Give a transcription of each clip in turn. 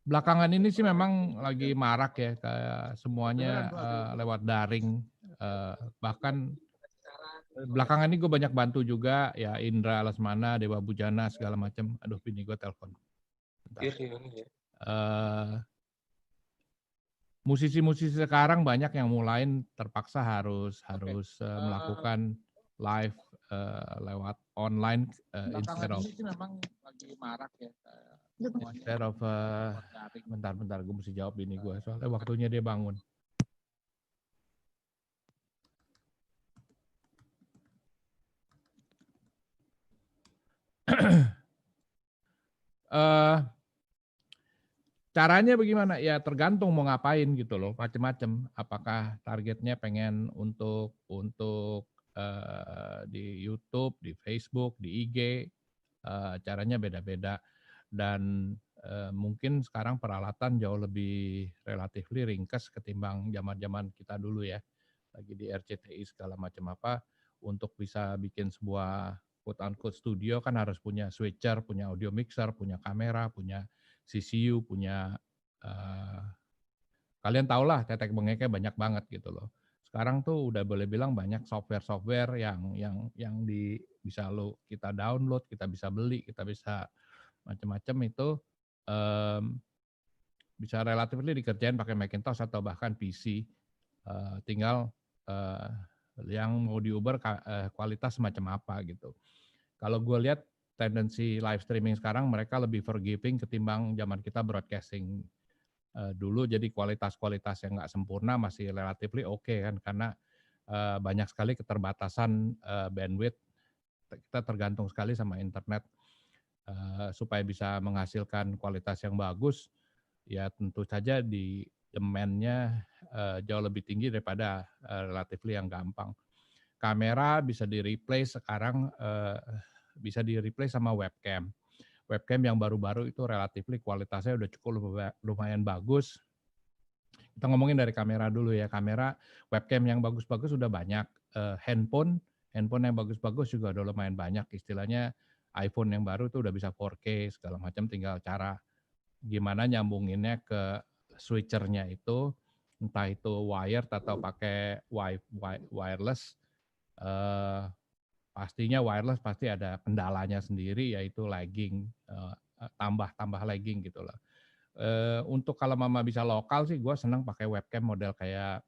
Belakangan ini sih memang lagi marak ya, kayak semuanya lewat daring. Bahkan belakangan ini gue banyak bantu juga ya Indra Lesmana, Dewa Bujana segala macam. Aduh, bini gue telepon. Bentar. Musisi-musisi sekarang banyak yang mulai terpaksa harus melakukan live lewat online instead of memang lagi marak ya. Instead of bentar gue mesti jawab bini gue soalnya waktunya dia bangun. Caranya bagaimana? Ya tergantung mau ngapain gitu loh, macem-macem. Apakah targetnya pengen untuk di YouTube, di Facebook, di IG, caranya beda-beda. Dan mungkin sekarang peralatan jauh lebih relatively ringkas ketimbang zaman-zaman kita dulu ya. Lagi di RCTI segala macam apa, untuk bisa bikin sebuah quote unquote studio kan harus punya switcher, punya audio mixer, punya kamera, punya CCU, punya kalian tahulah tetek bengeknya banyak banget gitu loh. Sekarang tuh udah boleh bilang banyak software-software yang bisa lo kita download, kita bisa beli, kita bisa macam-macam itu bisa relatif dikerjain pakai Macintosh atau bahkan PC. Tinggal yang mau diuber kualitas semacam apa gitu. Kalau gue lihat tendensi live streaming sekarang mereka lebih forgiving ketimbang zaman kita broadcasting dulu, jadi kualitas yang nggak sempurna masih relatively oke kan, karena banyak sekali keterbatasan bandwidth, kita tergantung sekali sama internet. Supaya bisa menghasilkan kualitas yang bagus, ya tentu saja di demand-nya jauh lebih tinggi daripada relatively yang gampang. Kamera bisa di-replace sekarang, bisa di-replace sama webcam. Webcam yang baru-baru itu relatively kualitasnya udah cukup lumayan bagus. Kita ngomongin dari kamera dulu ya, kamera webcam yang bagus-bagus udah banyak, handphone yang bagus-bagus juga udah lumayan banyak, istilahnya iPhone yang baru tuh udah bisa 4K segala macam, tinggal cara gimana nyambunginnya ke switchernya itu, entah itu wired atau pakai wireless, pastinya wireless pasti ada kendalanya sendiri yaitu lagging, tambah lagging gitu loh. Untuk kalau mama bisa lokal sih gue senang pakai webcam model kayak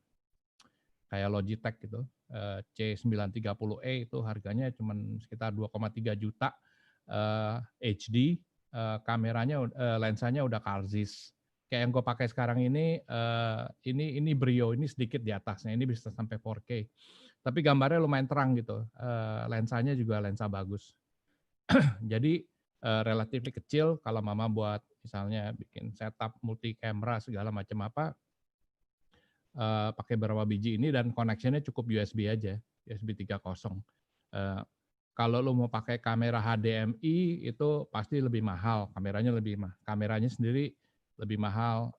Logitech gitu, C930E itu harganya cuman sekitar 2,3 juta, HD, kameranya lensanya udah Carziz. Kayak yang gue pakai sekarang ini Brio, ini sedikit di atasnya, ini bisa sampai 4K. Tapi gambarnya lumayan terang gitu, lensanya juga lensa bagus. Jadi relatif kecil kalau mama buat misalnya bikin setup multi camera segala macam apa, pakai berapa biji ini dan connection-nya cukup USB aja, USB 3.0. Kalau lo mau pakai kamera HDMI itu pasti lebih mahal, kameranya sendiri lebih mahal,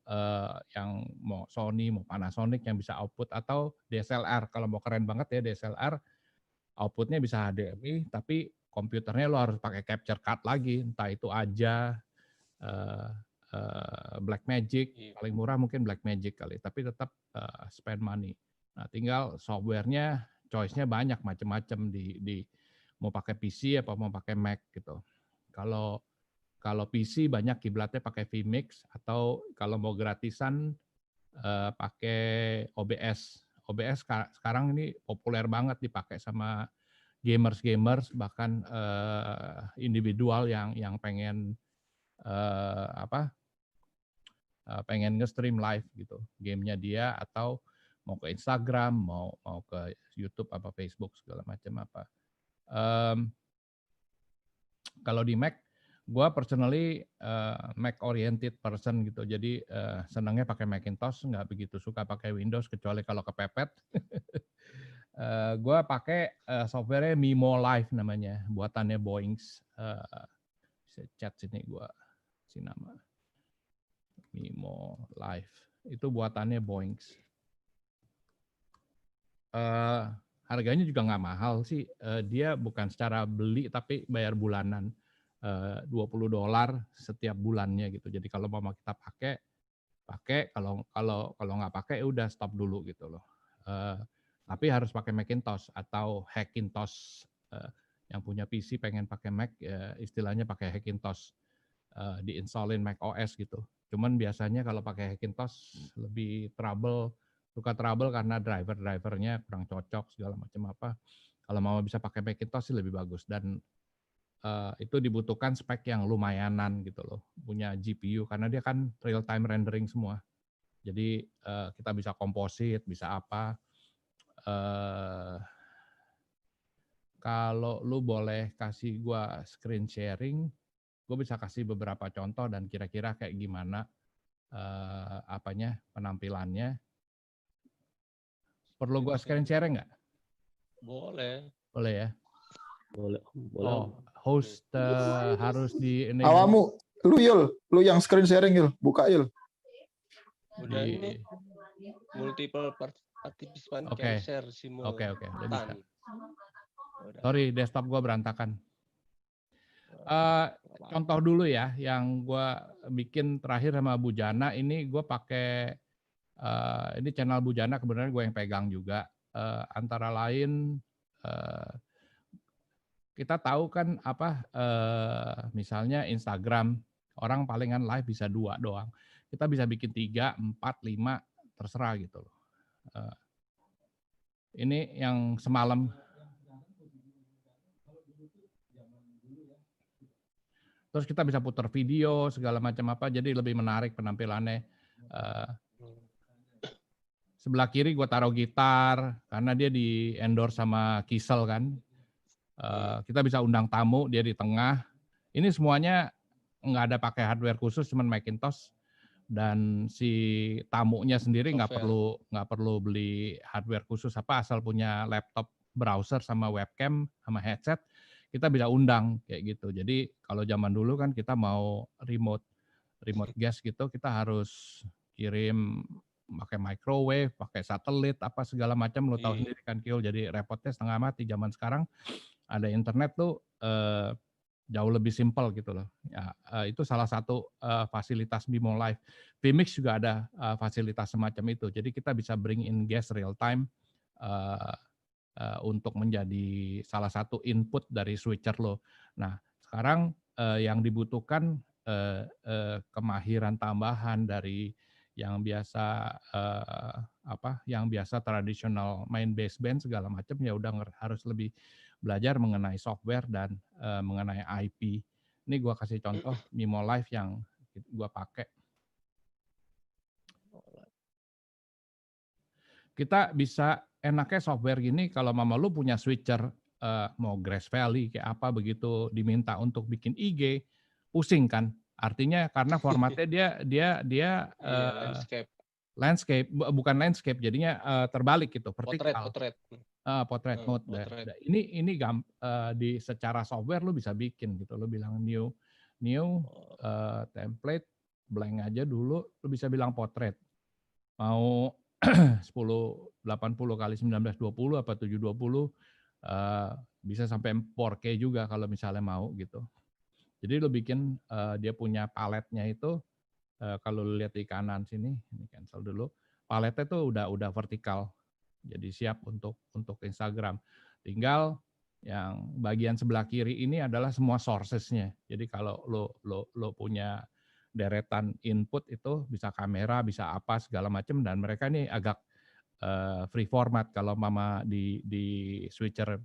yang mau Sony, mau Panasonic yang bisa output atau DSLR. Kalau mau keren banget ya DSLR, outputnya bisa HDMI tapi komputernya lo harus pakai capture card lagi, entah itu Aja, Blackmagic, paling murah mungkin Blackmagic kali, tapi tetap spend money. Nah, tinggal softwarenya, choice-nya banyak macam-macam di mau pakai PC apa mau pakai Mac gitu. Kalau PC banyak kiblatnya pakai vMix atau kalau mau gratisan pakai OBS. OBS sekarang ini populer banget dipakai sama gamers bahkan individual yang pengen pengen nge-stream live gitu gamenya dia atau mau ke Instagram, mau ke YouTube apa Facebook segala macam apa. Kalau di Mac, gue personally Mac oriented person gitu, jadi senangnya pakai Macintosh, nggak begitu suka pakai Windows kecuali kalau kepepet. Gue pakai softwarenya Mimo Live namanya, buatannya Boings. Bisa chat sini gue si nama Mimo Live. Itu buatannya Boings. Harganya juga nggak mahal sih. Dia bukan secara beli tapi bayar bulanan. $20 setiap bulannya gitu. Jadi kalau mau kita pakai, kalau nggak pakai udah stop dulu gitu loh. Tapi harus pakai Macintosh atau Hackintosh. Yang punya PC pengen pakai Mac, istilahnya pakai Hackintosh, diinstalin Mac OS gitu. Cuman biasanya kalau pakai Hackintosh lebih suka trouble karena drivernya kurang cocok segala macam apa. Kalau mau bisa pakai Macintosh sih lebih bagus, dan itu dibutuhkan spek yang lumayanan gitu loh, punya GPU karena dia kan real time rendering semua. Jadi kita bisa komposit, bisa apa. Kalau lu boleh kasih gua screen sharing, gue bisa kasih beberapa contoh dan kira-kira kayak gimana penampilannya. Perlu gua screen sharing nggak? Boleh. Boleh ya. Boleh. Oh, host harus di enable. Awamu, lu yang screen sharing Yul, buka Yul. Udah ini multiple participant can share simultan. Oke, udah bisa. Sorry, desktop gua berantakan. Contoh dulu ya, yang gua bikin terakhir sama Bu Jana, ini gua pakai ini channel Bu Jana kebenaran gue yang pegang juga. Antara lain kita tahu kan misalnya Instagram orang palingan live bisa 2 doang. Kita bisa bikin 3, 4, 5 terserah gitu loh. Ini yang semalam. Terus kita bisa putar video segala macam apa, jadi lebih menarik penampilannya. Sebelah kiri gue taruh gitar karena dia di endorse sama Kisel kan. Kita bisa undang tamu, dia di tengah. Ini semuanya nggak ada pakai hardware khusus, cuman Macintosh, dan si tamunya sendiri nggak perlu beli hardware khusus asal punya laptop, browser sama webcam sama headset, kita bisa undang kayak gitu. Jadi kalau zaman dulu kan kita mau remote guest gitu, kita harus kirim pakai microwave, pakai satelit, apa segala macam, lo tahu sendiri kan Kiul, jadi repotnya setengah mati. Zaman sekarang ada internet tuh jauh lebih simpel gitu loh. Ya, itu salah satu fasilitas Bimo Live. vMix juga ada fasilitas semacam itu. Jadi kita bisa bring in guest real time untuk menjadi salah satu input dari switcher lo. Nah, sekarang yang dibutuhkan kemahiran tambahan dari yang biasa yang biasa tradisional main baseband segala macam, ya udah harus lebih belajar mengenai software dan mengenai IP. Ini gua kasih contoh Mimo Live yang gua pakai. Kita bisa enaknya software gini kalau mama lu punya switcher mau Grass Valley kayak apa, begitu diminta untuk bikin IG pusing kan. Artinya karena formatnya dia landscape, bukan landscape, jadinya terbalik gitu, vertikal. Potret mode. Ini di secara software lu bisa bikin gitu. Lu bilang new template blank aja dulu, lu bisa bilang potret. Mau 1080 kali 1920 apa 720, bisa sampai 4K juga kalau misalnya mau gitu. Jadi lu bikin dia punya paletnya itu, kalau lu lihat di kanan sini, ini cancel dulu. Paletnya tuh udah vertikal. Jadi siap untuk Instagram. Tinggal yang bagian sebelah kiri ini adalah semua sources-nya. Jadi kalau lo punya deretan input itu bisa kamera, bisa apa segala macam, dan mereka ini agak free format. Kalau mama di switcher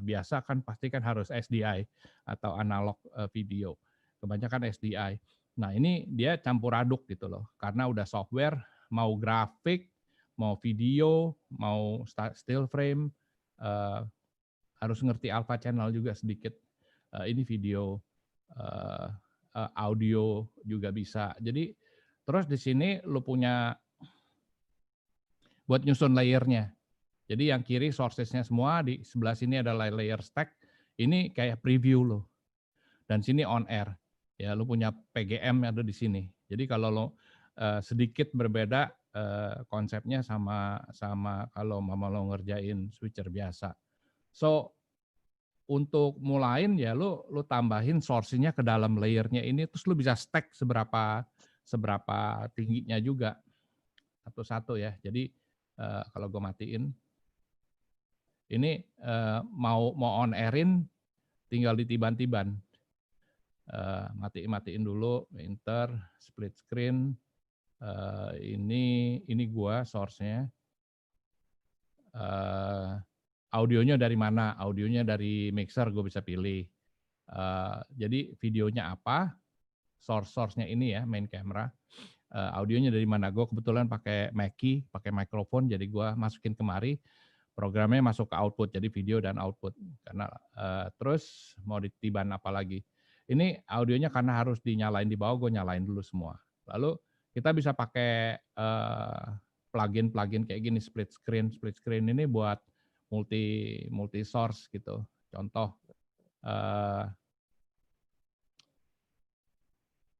biasa kan pasti kan harus SDI atau analog video. Kebanyakan SDI. Nah, ini dia campur aduk gitu loh. Karena udah software, mau grafik, mau video, mau still frame, harus ngerti alpha channel juga sedikit. Ini video, audio juga bisa. Jadi terus di sini lu punya buat nyusun layernya. Jadi yang kiri sources-nya semua, di sebelah sini adalah layer stack. Ini kayak preview lo. Dan sini on air. Ya, lu punya PGM yang ada di sini. Jadi kalau lo sedikit berbeda konsepnya sama kalau mama lo ngerjain switcher biasa. So untuk mulain ya lu tambahin source-nya ke dalam layernya ini, terus lu bisa stack seberapa tingginya juga satu-satu ya. Jadi kalau gue matiin ini mau on airin tinggal ditiban-tiban. Matiin dulu, enter, split screen. Ini gua source-nya. Audionya dari mana? Audionya dari mixer, gue bisa pilih. Jadi videonya apa? Source-nya ini ya, main camera. Audionya dari mana? Gue kebetulan pakai Mackie, pakai mikrofon, jadi gue masukin kemari. Programnya masuk ke output, jadi video dan output. Karena terus mau ditiban apa lagi? Ini audionya karena harus dinyalain di bawah, gue nyalain dulu semua. Lalu kita bisa pakai plugin kayak gini, split screen ini buat multi source gitu. Contoh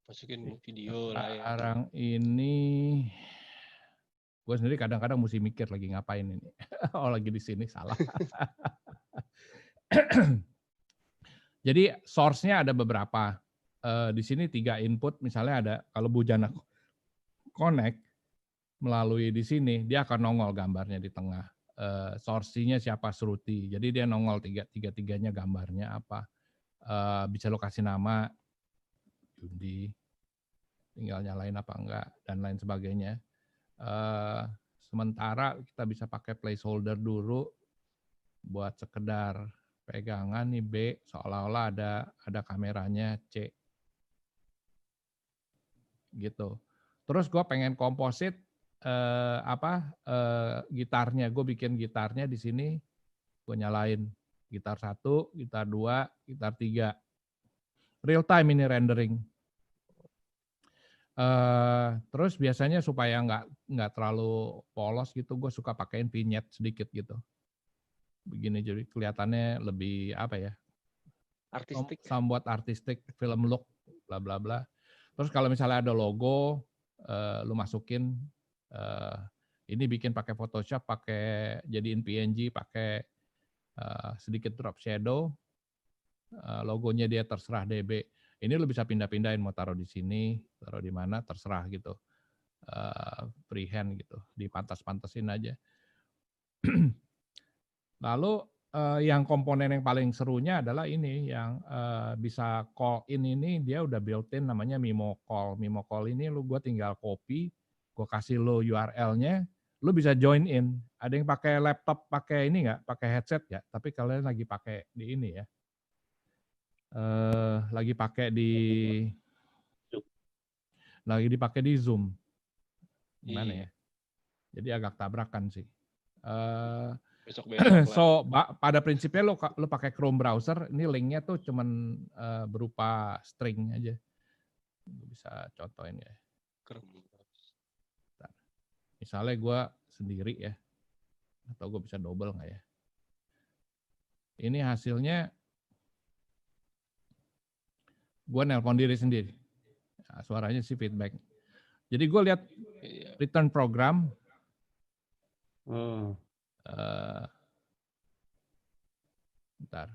masukin video lah ya. sekarang ini gue sendiri kadang-kadang mesti mikir lagi ngapain ini. Oh lagi di sini salah. Jadi source-nya ada beberapa. Di sini 3 input, misalnya ada kalau Bujana connect melalui di sini, dia akan nongol gambarnya di tengah. Source-nya siapa, Sruti. Jadi dia nongol tiga-tiganya gambarnya apa. Bisa lo kasih nama, Jundi, tinggal nyalain apa enggak, dan lain sebagainya. Sementara kita bisa pakai placeholder dulu buat sekedar pegangan nih B, seolah-olah ada kameranya C. Gitu. Terus gue pengen komposit gitarnya, gue bikin gitarnya di sini, gue nyalain gitar 1, gitar 2, gitar 3. Real time ini rendering. Terus biasanya supaya nggak terlalu polos gitu, gue suka pakein vignette sedikit gitu. Begini jadi kelihatannya lebih apa ya? Artistik. Somewhat artistic, film look, bla bla bla. Terus kalau misalnya ada logo, lu masukin ini bikin pakai Photoshop, pakai jadiin PNG, pakai sedikit drop shadow, logonya dia terserah DB. Ini lu bisa pindah-pindahin, mau taruh di sini, taruh di mana, terserah gitu. Freehand gitu, dipantas-pantasin aja. Lalu yang komponen yang paling serunya adalah ini, yang bisa call in ini, dia udah built-in namanya Mimo Call. Mimo Call ini gue tinggal copy, gue kasih lo URL-nya, lu bisa join in. Ada yang pakai laptop, pakai ini nggak, pakai headset ya? Tapi kalian lagi pakai di ini ya, lagi dipakai di Zoom, gimana ya? Jadi agak tabrakan sih. Besok-besok So pada prinsipnya lo pakai Chrome browser, ini linknya tuh cuman berupa string aja. Bisa contohin ya. Misalnya gue sendiri ya, atau gue bisa double nggak ya? Ini hasilnya gue nelpon diri sendiri. Nah, suaranya sih feedback. Jadi gue lihat return program. Bentar,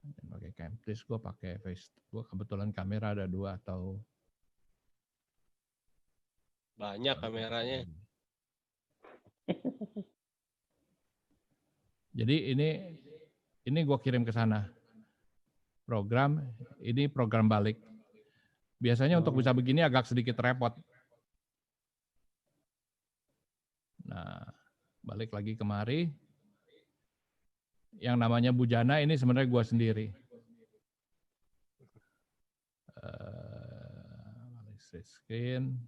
pakai Camtasia, gue pakai face. Gue kebetulan kamera ada 2 atau banyak kameranya. Jadi ini gue kirim ke sana. Program, ini program balik. Biasanya untuk bisa begini agak sedikit repot. Nah, balik lagi kemari. Yang namanya Bujana ini sebenarnya gue sendiri. Screen.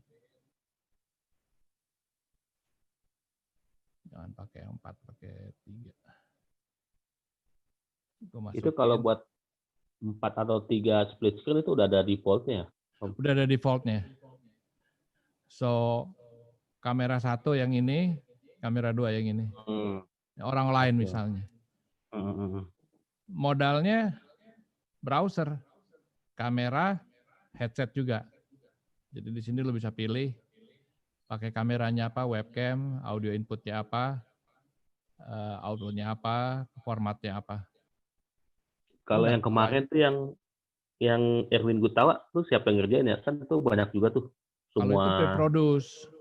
Jangan pakai 4, pakai 3. Itu kalau buat 4 atau 3 split screen itu udah ada defaultnya? Udah ada defaultnya. So, kamera 1 yang ini, kamera 2 yang ini. Orang lain misalnya. Modalnya browser, kamera, headset juga. Jadi di sini lo bisa pilih pakai kameranya apa, webcam, audio inputnya apa, outputnya apa, formatnya apa. Kalau Udah, yang kemarin tuh yang Erwin Gutawa tuh siapa yang ngerjain ya? Kan itu banyak juga tuh kalau itu semua. pre-produce, itu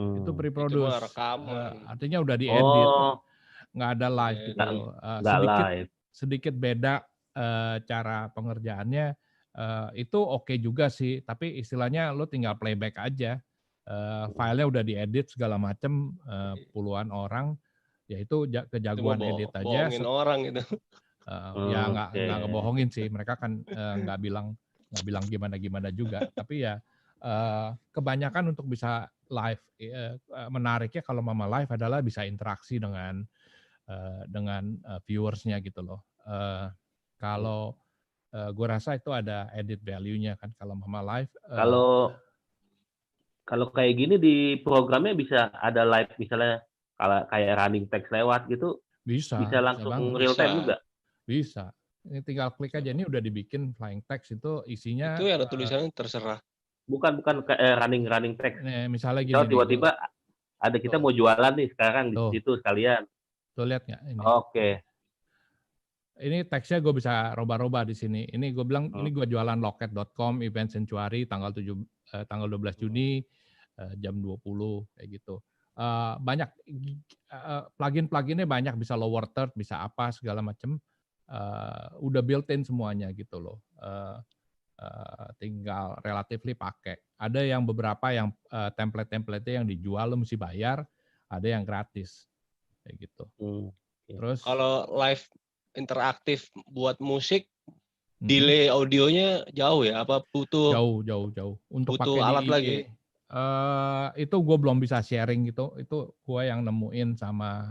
Hmm. Itu mah pre-produce. rekaman. Artinya udah diedit, Oh, nggak ada live gitu Edit. nggak loh. nggak Sedikit live. sedikit beda cara pengerjaannya. Itu oke juga sih, tapi istilahnya lo tinggal playback aja. Filenya udah diedit segala macem, puluhan orang, ya itu Itu mah kejagoan edit aja. bohongin orang itu. Ya Oke. nggak ngebohongin sih, mereka kan nggak bilang gimana juga, tapi ya kebanyakan untuk bisa live, menariknya kalau Mama Live adalah bisa interaksi dengan viewersnya gitu loh. Kalau gue rasa itu ada edit value-nya kan kalau Mama Live. Kalau kalau kayak gini di programnya bisa ada live misalnya kalau kayak running text lewat gitu bisa Bisa langsung banget, real time Bisa. juga. bisa. Ini tinggal klik aja, ini udah dibikin flying text, itu isinya Itu ya ada tulisannya terserah. Bukan kayak running text. misalnya gini Misal nih, tiba-tiba ada kita mau jualan nih sekarang di tuh situ sekalian. lihat nggak ini? Oke. Ini teksnya gue bisa roba-roba di sini. Ini gue bilang, ini gue jualan loket.com, event Sanctuary, tanggal 12 Juni, jam 20, kayak gitu. Banyak, plugin-pluginnya banyak, bisa lower third, bisa apa, segala macam. Udah built-in semuanya gitu loh. Tinggal relatively pakai. Ada yang beberapa yang template-template yang dijual, lo mesti bayar, ada yang gratis, kayak gitu. Terus Kalau live interaktif buat musik, Mhm. delay audionya jauh ya? Apa butuh Jauh. Untuk butuh pakai alat di lagi? itu gue belum bisa sharing gitu. Itu gue yang nemuin sama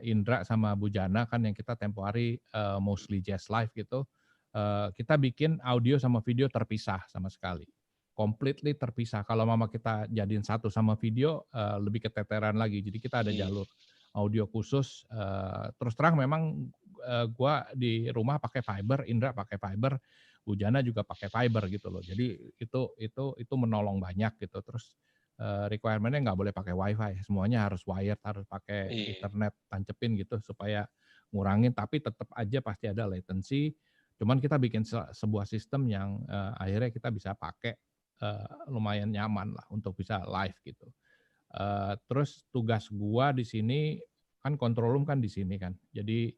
Indra sama Bujana kan, yang kita tempo hari mostly jazz live gitu. Kita bikin audio sama video terpisah sama sekali. Completely terpisah. Kalau mama kita jadiin satu sama video, lebih keteteran lagi. Jadi kita ada jalur audio khusus. Terus terang memang gue di rumah pakai fiber, Indra pakai fiber, Bujana juga pakai fiber gitu loh. Jadi itu menolong banyak gitu. Terus requirement-nya nggak boleh pakai wifi, semuanya harus wired, harus pakai Ethernet tancepin gitu supaya ngurangin, tapi tetap aja pasti ada latency. Cuman kita bikin sebuah sistem yang akhirnya kita bisa pakai lumayan nyaman lah untuk bisa live gitu. Terus tugas gua di sini kan control room kan di sini kan. Jadi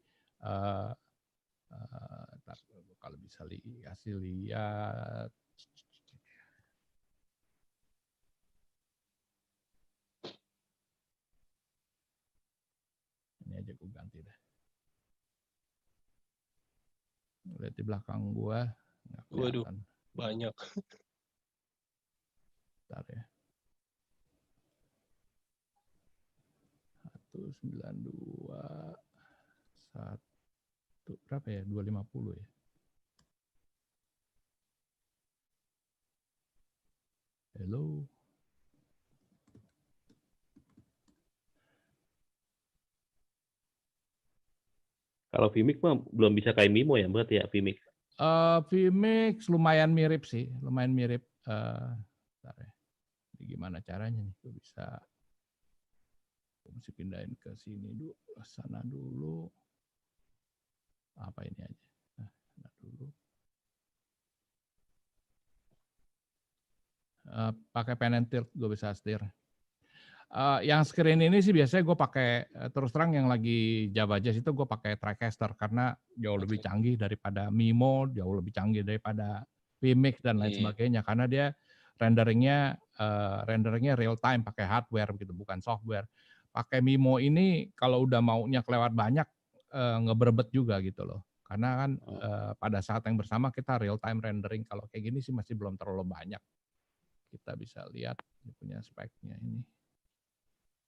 kalau bisa kasih lihat. Ini aja gue ganti deh. Lihat di belakang gua nggak Waduh, kelihatan. banyak. Bentar ya. 192 berapa ya? 250 ya. Hello. Kalau Vmix mah belum bisa kayak Mimo ya berarti ya Vmix. Vmix lumayan mirip sih, lumayan mirip. Bentar ya. Ini gimana caranya nih? Gue mesti pindahin ke sini dulu, sana dulu. Apa ini aja? Sana dulu. Pakai pen and tilt gue bisa setir. Yang screen ini sih biasanya gue pakai, terus terang yang lagi Java Jazz itu gue pakai TriCaster karena jauh lebih canggih daripada Mimo, jauh lebih canggih daripada Vmix dan lain sebagainya, karena dia renderingnya real time pakai hardware gitu, bukan software. Pakai Mimo ini kalau udah maunya kelewat banyak ngeberbet juga gitu loh, karena kan pada saat yang bersama kita real time rendering. Kalau kayak gini sih masih belum terlalu banyak. Kita bisa lihat dia punya speknya ini.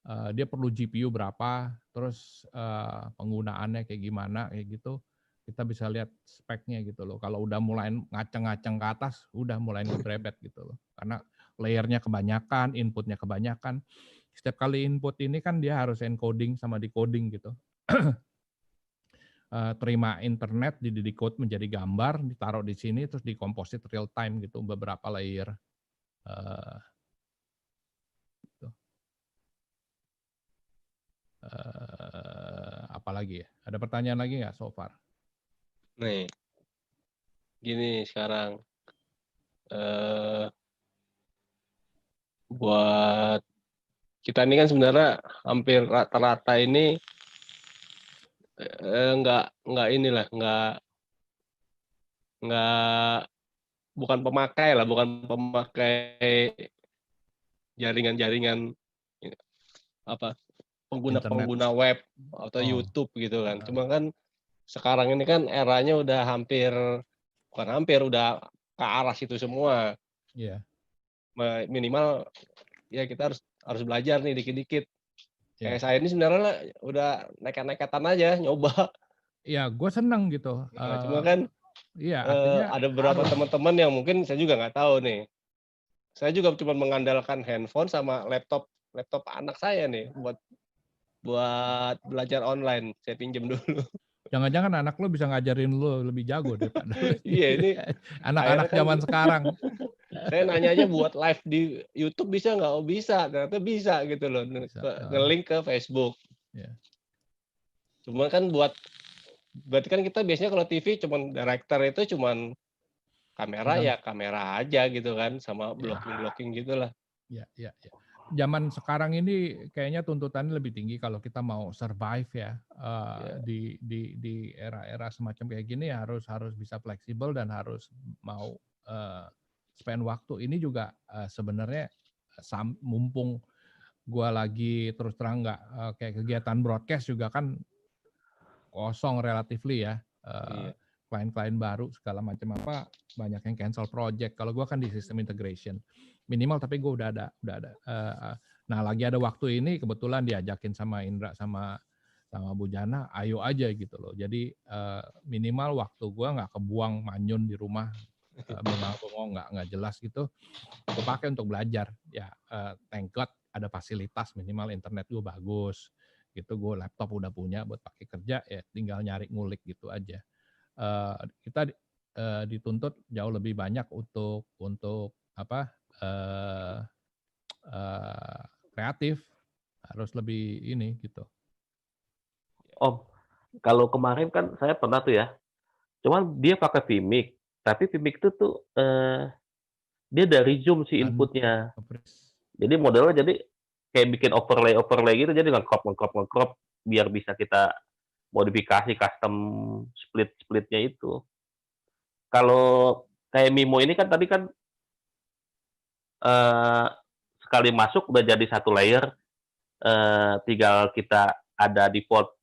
Dia perlu GPU berapa, terus penggunaannya kayak gimana, kayak gitu. Kita bisa lihat speknya gitu loh. Kalau udah mulai ngaceng-ngaceng ke atas, udah mulai ngebrebet gitu loh. Karena layernya kebanyakan, inputnya kebanyakan. Setiap kali input ini kan dia harus encoding sama decoding gitu. Terima internet, di decode menjadi gambar, ditaruh di sini, terus dikomposit real time gitu, beberapa layer. Apalagi ya? Ada pertanyaan lagi nggak so far? Nih, gini sekarang buat kita ini kan sebenarnya hampir rata-rata ini nggak inilah nggak bukan pemakai jaringan-jaringan apa Internet. pengguna web atau Oh. YouTube gitu kan. Cuma kan sekarang ini kan eranya udah udah ke arah situ semua. Iya. Minimal ya kita harus belajar nih dikit-dikit. Iya. Kayak saya ini sebenarnya udah nekat-nekatan aja nyoba. Ya, gue seneng gitu. Nah, cuma kan Iya, artinya ada beberapa teman-teman yang mungkin saya juga nggak tahu nih. Saya juga cuma mengandalkan handphone sama laptop anak saya nih buat belajar online. Saya pinjam dulu. jangan-jangan anak lo bisa ngajarin lo lebih jago daripada lo. Iya, ini anak-anak akhirnya kan zaman sekarang. Saya nanya aja buat live di YouTube bisa nggak? Oh bisa, ternyata bisa gitu loh. Bisa, Nge-link ke Facebook. Iya. Cuma kan berarti kan kita biasanya kalau TV cuman director itu cuman kamera ya kamera aja gitu kan, sama blocking gitulah. Ya. Zaman sekarang ini kayaknya tuntutannya lebih tinggi kalau kita mau survive ya. Di era-era semacam kayak gini harus bisa fleksibel dan harus mau spend waktu. Ini juga sebenarnya mumpung gua lagi terus terang nggak kayak kegiatan broadcast juga kan kosong relatifly ya. Klien-klien baru segala macam apa banyak yang cancel project. Kalau gua kan di sistem integration minimal, tapi gue udah ada. Nah lagi ada waktu ini kebetulan diajakin sama Indra sama Bu Jana, ayo aja gitu loh. Jadi minimal waktu gue nggak kebuang manyun di rumah, bengong nggak jelas gitu. Gue pakai untuk belajar. Ya thank God ada fasilitas, minimal internet gue bagus. Gitu, gue laptop udah punya buat pakai kerja, ya tinggal nyari ngulik gitu aja. Kita dituntut jauh lebih banyak untuk apa? Kreatif, harus lebih ini gitu. Om, kalau kemarin kan saya pernah tuh ya, cuman dia pakai Vmix, tapi Vmix itu tuh dia dari Zoom sih inputnya. Jadi modelnya kayak bikin overlay gitu, jadi nge-crop biar bisa kita modifikasi custom split-splitnya itu. Kalau kayak Mimo ini kan tadi kan sekali masuk udah jadi satu layer, tinggal kita ada default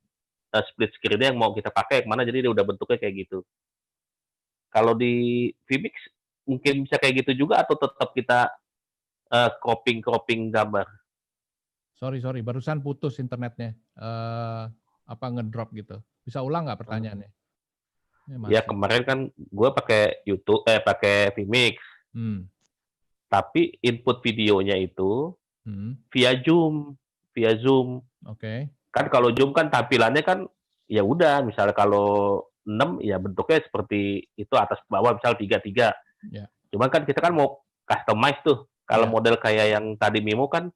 split screen-nya yang mau kita pakai kemana, jadi dia udah bentuknya kayak gitu. Kalau di Vmix mungkin bisa kayak gitu juga atau tetap kita cropping gambar? Sorry, barusan putus internetnya. Apa ngedrop gitu. Bisa ulang nggak pertanyaannya? Ya kemarin kan gue pakai YouTube, pakai Vmix. Tapi input videonya itu via Zoom. Oke. Kan kalau Zoom kan tampilannya kan ya udah, misalnya kalau 6 ya bentuknya seperti itu atas bawah, misal 3-3. Ya. Cuman kan kita kan mau customize tuh. Kalau model kayak yang tadi Mimo kan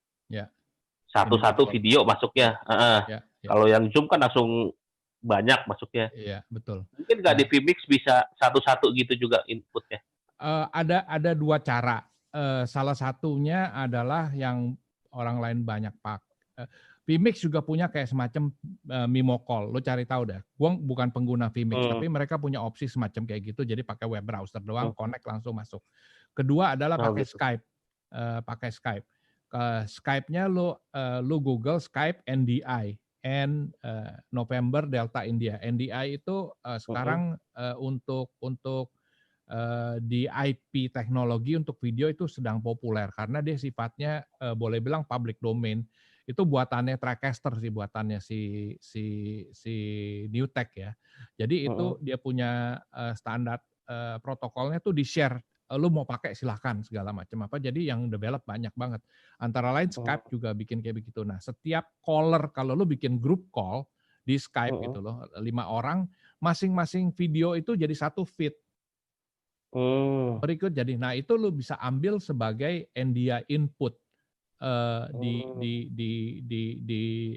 satu-satu video masuknya. Kalau yang Zoom kan langsung banyak masuknya. Iya, betul. Mungkin nggak di Vmix bisa satu-satu gitu juga inputnya? Ada dua cara. Salah satunya adalah yang orang lain banyak pakai. Vmix juga punya kayak semacam Mimo Call. Lo cari tahu dah. Gua bukan pengguna Vmix, tapi mereka punya opsi semacam kayak gitu. Jadi pakai web browser doang, connect langsung masuk. Kedua adalah pakai Skype. Skype-nya lo Google Skype NDI. November Delta India. NDI itu sekarang untuk di IP teknologi untuk video itu sedang populer karena dia sifatnya boleh bilang public domain. Itu buatannya TriCaster sih, buatannya si Newtek ya. Jadi itu dia punya standar protokolnya tuh di-share. Lu mau pakai silahkan segala macam apa. Jadi yang develop banyak banget. Antara lain Skype juga bikin kayak begitu. Nah, setiap caller kalau lu bikin group call di Skype gitu loh, 5 orang, masing-masing video itu jadi satu feed. Berikut jadi, nah itu lu bisa ambil sebagai NDI input di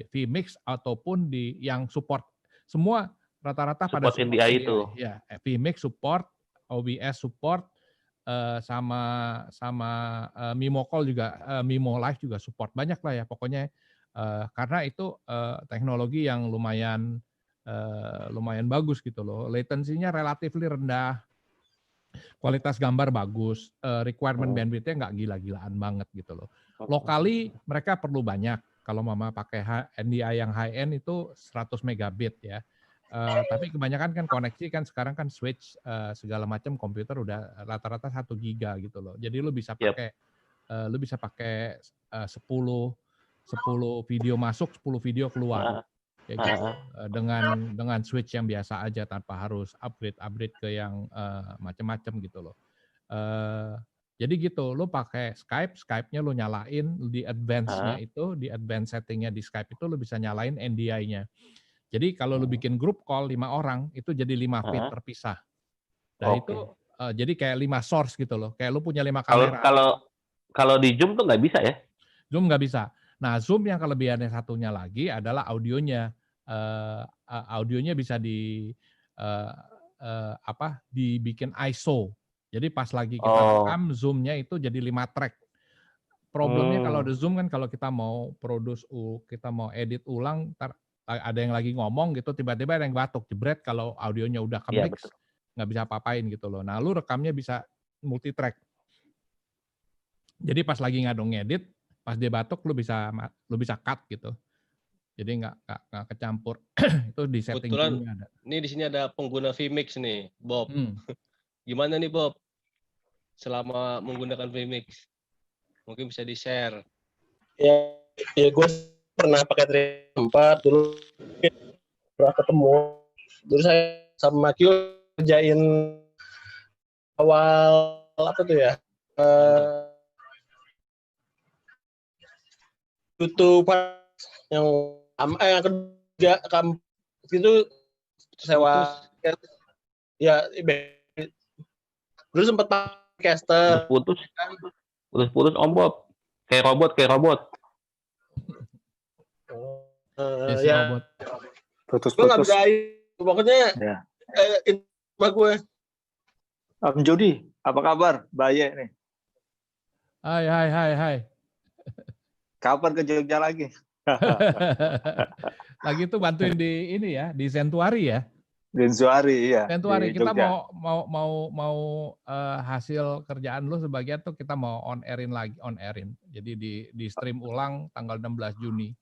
Vmix ataupun di yang support semua rata-rata pada support NDI itu. Ya, vMix support, OBS support, sama Mimo Call juga, Mimo Live juga support, banyak lah ya pokoknya, karena itu teknologi yang lumayan bagus gitu loh, latensinya relatively rendah, kualitas gambar bagus, requirement bandwidth-nya nggak gila-gilaan banget gitu loh. Locally mereka perlu banyak, kalau mama pakai NDI yang high end itu 100 megabit ya. Tapi kebanyakan kan koneksi kan sekarang kan switch segala macam komputer udah rata-rata 1 giga gitu loh. Jadi lu bisa pakai 10 video masuk, 10 video keluar. Kayak gitu. Dengan switch yang biasa aja tanpa harus upgrade ke yang macam-macam gitu loh. Jadi gitu, lu pakai Skype-nya lu nyalain di advance-nya itu, di advance setting-nya di Skype itu lu bisa nyalain NDI-nya. Jadi kalau lu bikin grup call 5 orang, itu jadi 5 feed terpisah. Nah itu jadi kayak 5 source gitu loh. Kayak lu punya 5 kamera. Kalau di Zoom tuh nggak bisa ya? Zoom nggak bisa. Nah Zoom yang kelebihannya satunya lagi adalah audionya. Audionya bisa dibikin ISO. Jadi pas lagi kita rekam, Zoom-nya itu jadi 5 track. Problemnya kalau ada Zoom kan kalau kita mau kita mau edit ulang, ada yang lagi ngomong gitu, tiba-tiba ada yang batuk, jebret, kalau audionya udah ke-mix, nggak bisa apa-apain gitu loh. Nah, lu rekamnya bisa multi-track. Jadi pas lagi ngedit, pas dia batuk, lu bisa cut gitu. Jadi nggak kecampur. Itu di setting Zoom-nya ada. Ini di sini ada pengguna vMix nih, Bob. Gimana nih, Bob? Selama menggunakan vMix? Mungkin bisa di-share. Ya gue pernah pakai 3.4 dulu, pernah ketemu. Dulu saya sama Q kerjain awal apa tuh ya? YouTube yang ketiga itu sewa ya dulu sempat pakai caster. Putus Om Bob. Kayak robot. Ya. Robot. Putus. Gue nggak bisa, pokoknya gue. Om Jody, apa kabar? Baye nih. Hai. Kapan ke Jogja lagi? Lagi tuh bantuin di ini ya, di Sentuari ya. Denzuari, iya. Sentuari, kita Jogja. mau hasil kerjaan lu sebagian tuh kita mau on airin. Jadi di stream ulang tanggal 16 Juni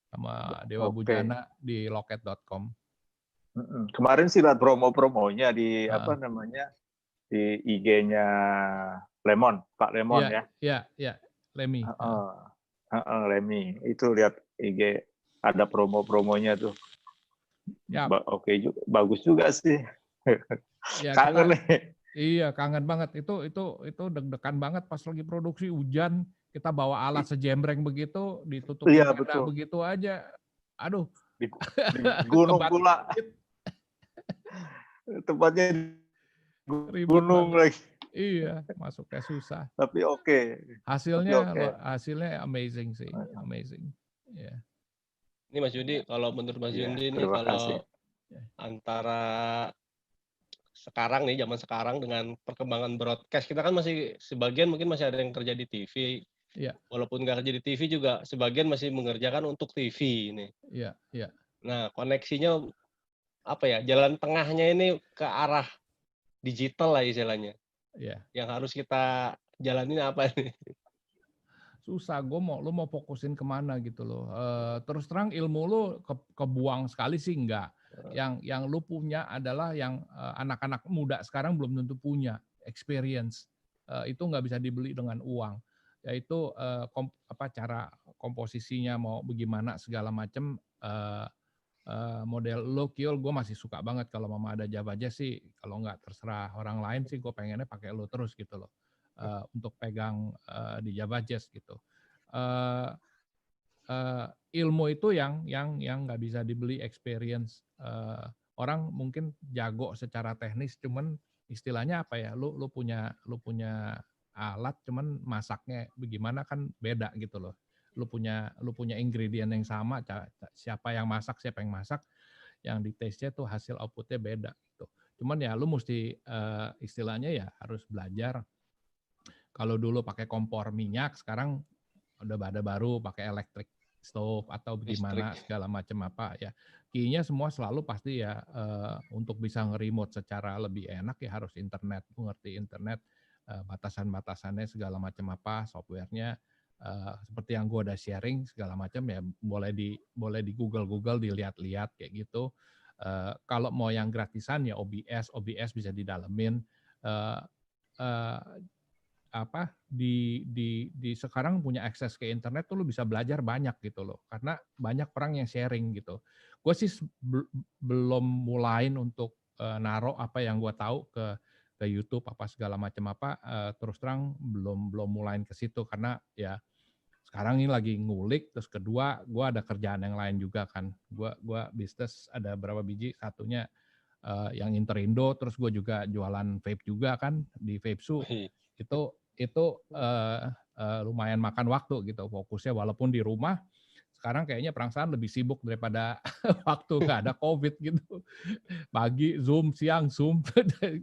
sama Dewa Bujana di loket.com. Kemarin sih lihat promo-promonya di apa namanya? Di IG-nya Lemon, Pak Lemon ya. Iya, Lemmy. Lemmy. Itu lihat IG ada promo-promonya tuh. Ya. Oke juga, bagus juga sih. Ya, kangen nih. Iya, kangen banget. Itu deg-degan banget pas lagi produksi hujan, kita bawa alat sejembreng begitu, ditutup begitu aja. Aduh. Di gunung pula. Tempatnya gunung lagi. Iya, masuknya susah. Tapi oke. Hasilnya amazing sih, amazing. Yeah. Ini Mas Yudi, kalau menurut Mas Yudi ini kalau antara sekarang nih, zaman sekarang dengan perkembangan broadcast, kita kan masih sebagian mungkin masih ada yang kerja di TV. Iya. Walaupun nggak kerja di TV juga sebagian masih mengerjakan untuk TV ini. Iya. Nah, koneksinya apa ya? Jalan tengahnya ini ke arah digital lah istilahnya. Iya. Yang harus kita jalanin apa nih? Susah, lu mau fokusin kemana gitu loh. Terus terang ilmu lu kebuang sekali sih enggak. Yang lu punya adalah yang anak-anak muda sekarang belum tentu punya experience. Itu nggak bisa dibeli dengan uang. Yaitu cara komposisinya mau bagaimana segala macam. Model lo Kiol gue masih suka banget kalau mama ada Java Jazz sih. Kalau nggak terserah orang lain sih gue pengennya pakai lo terus gitu loh. Untuk pegang di Java Jazz gitu. Ilmu itu yang nggak bisa dibeli experience. Orang mungkin jago secara teknis, cuman istilahnya apa ya? Lu punya alat, cuman masaknya bagaimana kan beda gitu loh. Lu punya ingredient yang sama, siapa yang masak, yang di taste-nya tuh hasil outputnya beda gitu. Cuman ya lu mesti istilahnya ya harus belajar. Kalau dulu pakai kompor minyak, sekarang udah ada baru pakai electric stove atau gimana segala macam apa ya. Key-nya semua selalu pasti ya untuk bisa nge-remote secara lebih enak ya harus internet. Lu ngerti internet, batasan-batasannya segala macam apa, softwarenya seperti yang gue udah sharing segala macam ya boleh di Google dilihat-lihat kayak gitu. Kalau mau yang gratisan ya OBS bisa didalemin. Di sekarang punya akses ke internet tuh lu bisa belajar banyak gitu loh, karena banyak orang yang sharing gitu. Gue sih belum mulain untuk naruh apa yang gue tahu ke YouTube apa segala macam apa, terus terang belum mulain ke situ karena ya sekarang ini lagi ngulik. Terus kedua gue ada kerjaan yang lain juga kan, gue bisnis ada berapa biji, satunya yang Interindo, terus gue juga jualan vape juga kan di Vapesu. Itu lumayan makan waktu gitu fokusnya, walaupun di rumah sekarang kayaknya perasaan lebih sibuk daripada waktu nggak ada COVID gitu. Pagi Zoom, siang Zoom,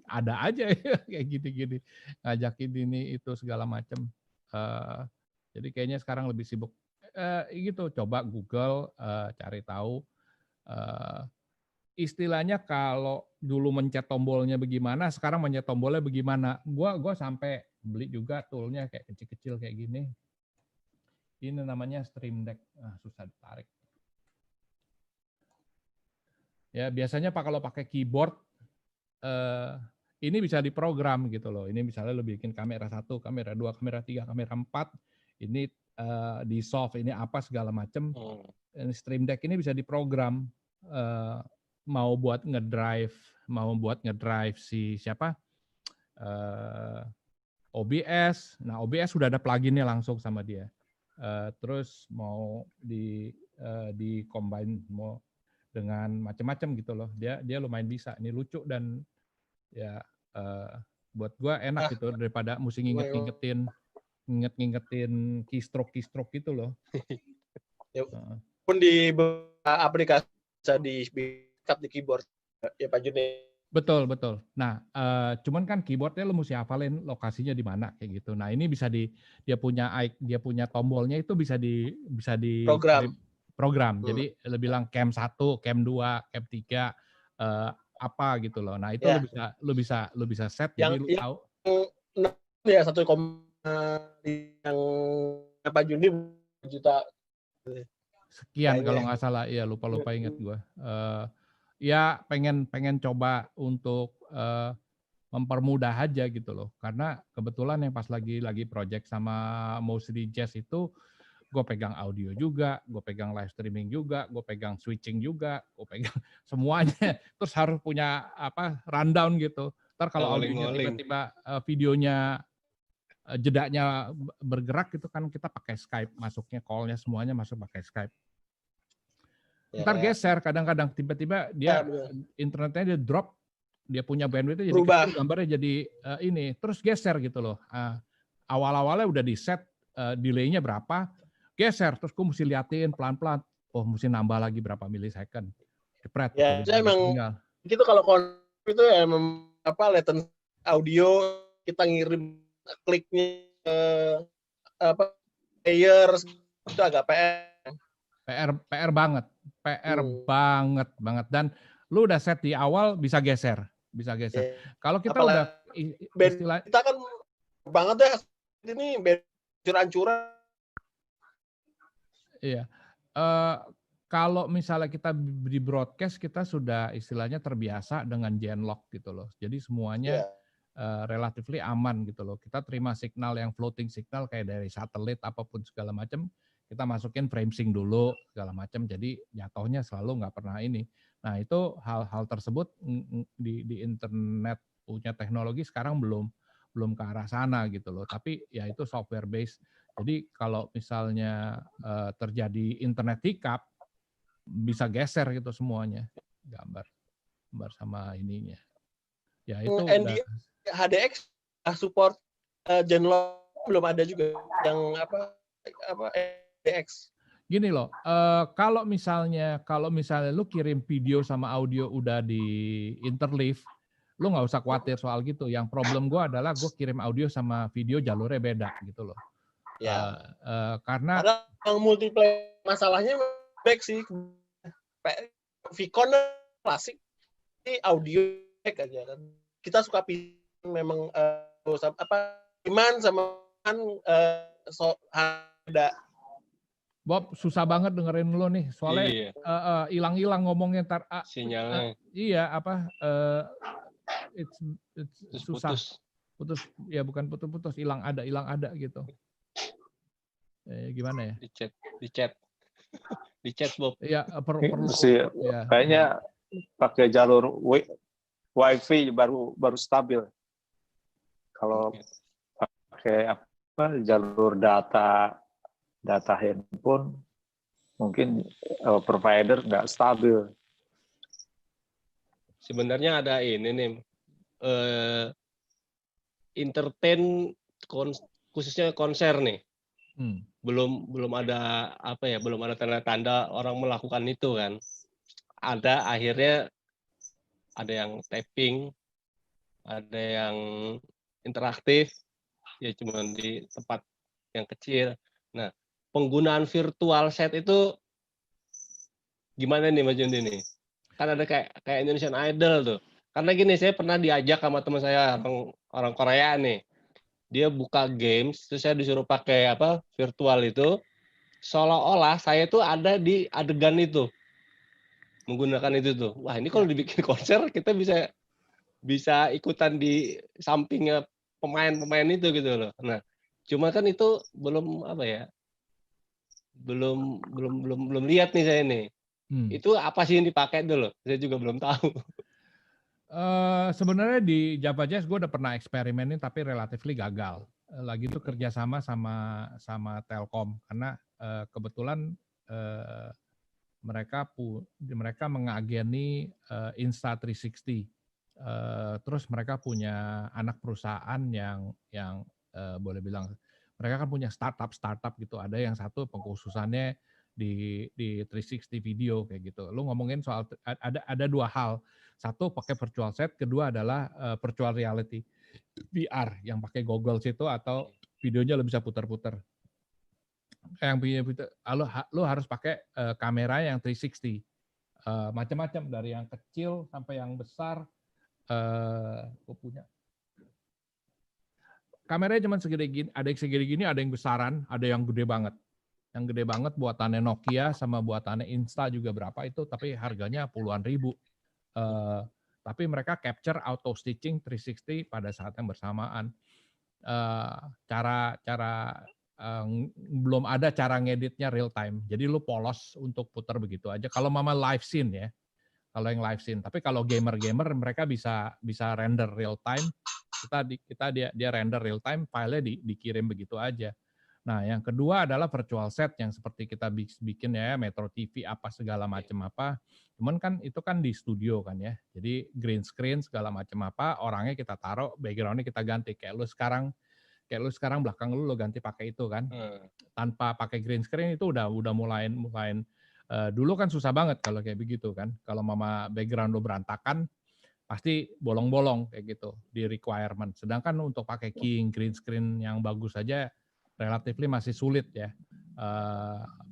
ada aja ya kayak gini-gini, ngajakin ini itu segala macam. Jadi kayaknya sekarang lebih sibuk gitu, coba Google, cari tahu. Istilahnya kalau dulu mencet tombolnya bagaimana, sekarang mencet tombolnya bagaimana. Gua sampai beli juga toolnya kayak kecil-kecil kayak gini. Ini namanya Stream Deck. Susah ditarik. Ya biasanya kalau pakai keyboard ini bisa diprogram gitu loh. Ini misalnya lo bikin kamera 1, kamera 2, kamera 3, kamera 4. Ini di soft, ini apa segala macam. Stream Deck ini bisa diprogram. Mau buat ngedrive si siapa OBS. Nah OBS sudah ada pluginnya langsung sama dia. Terus mau di combine mau dengan macam-macam gitu loh. Dia lumayan bisa. Ini lucu dan ya buat gua enak gitu daripada mesti ngingetin keystroke gitu loh. Pun di aplikasi bisa di keyboard ya Pak Juni. Betul. Nah, cuman kan keyboardnya lo mesti hafalin lokasinya di mana kayak gitu. Nah, ini bisa dia punya tombolnya itu bisa di program. Jadi lo bilang cam 1, cam 2, cam 3 apa gitu loh. Nah, itu lo bisa set jadi lo tahu. Ya 1, yang Pak Juni juta sekian kalau nggak salah, ya lupa ingat gue. Ya pengen coba untuk mempermudah aja gitu loh, karena kebetulan yang pas lagi project sama Mostly Jazz itu gue pegang audio juga, gue pegang live streaming juga, gue pegang switching juga, gue pegang semuanya. Terus harus punya rundown gitu. Ntar kalau audionya tiba-tiba videonya jedanya bergerak gitu kan, kita pakai Skype masuknya, call-nya semuanya masuk pakai Skype. Ntar geser kadang-kadang tiba-tiba dia internetnya dia drop, dia punya bandwidth-nya jadi kecil, gambarnya jadi ini, terus geser gitu loh. Awal-awalnya udah di set delay-nya berapa, geser, terus gue mesti liatin pelan-pelan, mesti nambah lagi berapa milisecond. Jepret. Ya, emang gitu kalau itu ya latency audio, kita ngirim kliknya player itu agak PR banget dan lu udah set di awal bisa geser. Kalau kita udah istilah kita kan banget ya ini curan-curan. Iya. Kalau misalnya kita di broadcast, kita sudah istilahnya terbiasa dengan genlock gitu loh. Jadi semuanya relatively aman gitu loh. Kita terima signal yang floating signal kayak dari satelit apapun segala macam, kita masukin frame sync dulu segala macam. Jadi jatuhnya selalu nggak pernah ini. Nah itu hal-hal tersebut di internet punya teknologi sekarang belum ke arah sana gitu loh. Tapi ya itu software based. Jadi kalau misalnya terjadi internet hiccup, bisa geser gitu semuanya gambar sama ininya. Ya itu udah. HDX support genlock belum ada juga yang HDX. Gini loh, kalau misalnya lu kirim video sama audio udah di interleave, lu nggak usah khawatir soal gitu. Yang problem gue adalah gue kirim audio sama video jalurnya beda gitu loh. Ya. Karena yang multiplayer masalahnya back sih. Vicon klasik ini audio back aja kan. Kita suka pilih memang iman sama ada. Bob, susah banget dengerin lu nih, soalnya hilang-hilang ngomongnya ntar. Sinyalnya. Iya, it's susah. Putus. Ya bukan putus-putus, hilang ada gitu. Gimana ya? Di chat Bob. Iya, perlu sih. Ya. Kayaknya pakai jalur WiFi baru stabil. Kalau pakai jalur data handphone mungkin provider nggak stabil. Sebenarnya ada ini nih, entertain khususnya konser nih. Belum ada belum ada tanda-tanda orang melakukan itu kan. Akhirnya ada yang tapping, ada yang interaktif, ya cuma di tempat yang kecil. Nah, penggunaan virtual set itu gimana nih Mas Jundi nih? Kan ada kayak Indonesian Idol tuh. Karena gini, saya pernah diajak sama teman saya orang Korea nih. Dia buka games, terus saya disuruh pakai virtual itu, seolah-olah saya tuh ada di adegan itu, menggunakan itu tuh. Wah, ini kalau dibikin konser kita bisa ikutan di sampingnya pemain-pemain itu gitu loh. Nah, cuma kan itu belum belum lihat nih saya nih. Itu apa sih yang dipakai dulu? Saya juga belum tahu. Sebenarnya di Java Jazz gue udah pernah eksperimenin tapi relatif gagal. Lagi itu kerjasama sama Telkom karena kebetulan mereka mengageni Insta360. Terus mereka punya anak perusahaan yang boleh bilang mereka kan punya startup gitu. Ada yang satu pengkhususannya di 360 video kayak gitu. Lu ngomongin soal ada dua hal. Satu pakai virtual set, kedua adalah virtual reality VR yang pakai goggles itu atau videonya lo bisa putar-putar. Yang lo harus pakai kamera yang 360. Macam-macam dari yang kecil sampai yang besar. Gue punya kameranya cuma segede gini, ada yang segede gini, ada yang besaran, ada yang gede banget. Yang gede banget buatannya Nokia sama buatannya Insta juga berapa itu, tapi harganya puluhan ribu. Tapi mereka capture auto stitching 360 pada saat yang bersamaan. Belum ada cara ngeditnya real time. Jadi lu polos untuk putar begitu aja. Kalau mama live scene ya, kalau yang live scene. Tapi kalau gamer mereka bisa render real time. Dia render real time, filenya dikirim begitu aja. Nah, yang kedua adalah virtual set yang seperti kita bikin ya, Metro TV apa segala macam apa. Cuman kan itu kan di studio kan ya. Jadi green screen segala macam apa, orangnya kita taruh, background-nya kita ganti. Kayak lu sekarang belakang lu ganti pakai itu kan. Tanpa pakai green screen itu udah mulai dulu kan susah banget kalau kayak begitu kan. Kalau mama background lu berantakan pasti bolong-bolong kayak gitu di requirement. Sedangkan untuk pakai keying green screen yang bagus saja relatif masih sulit ya.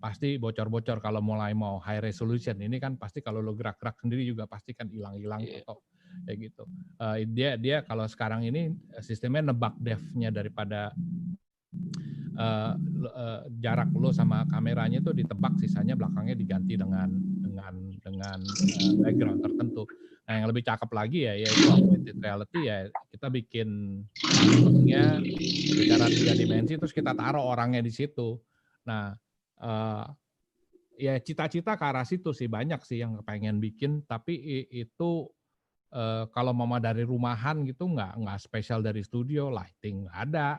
Pasti bocor-bocor kalau mulai mau high resolution. Ini kan pasti kalau lo gerak-gerak sendiri juga pasti kan hilang-hilang foto kayak gitu. Dia kalau sekarang ini sistemnya nebak depth-nya daripada jarak lo sama kameranya itu ditebak, sisanya belakangnya diganti dengan background tertentu. Nah, yang lebih cakep lagi ya yaitu augmented reality ya, kita bikin nya secara 3 dimensi terus kita taruh orangnya di situ. Nah, ya cita-cita ke arah situ sih, banyak sih yang pengen bikin, tapi itu kalau mama dari rumahan gitu nggak spesial dari studio, lighting nggak ada,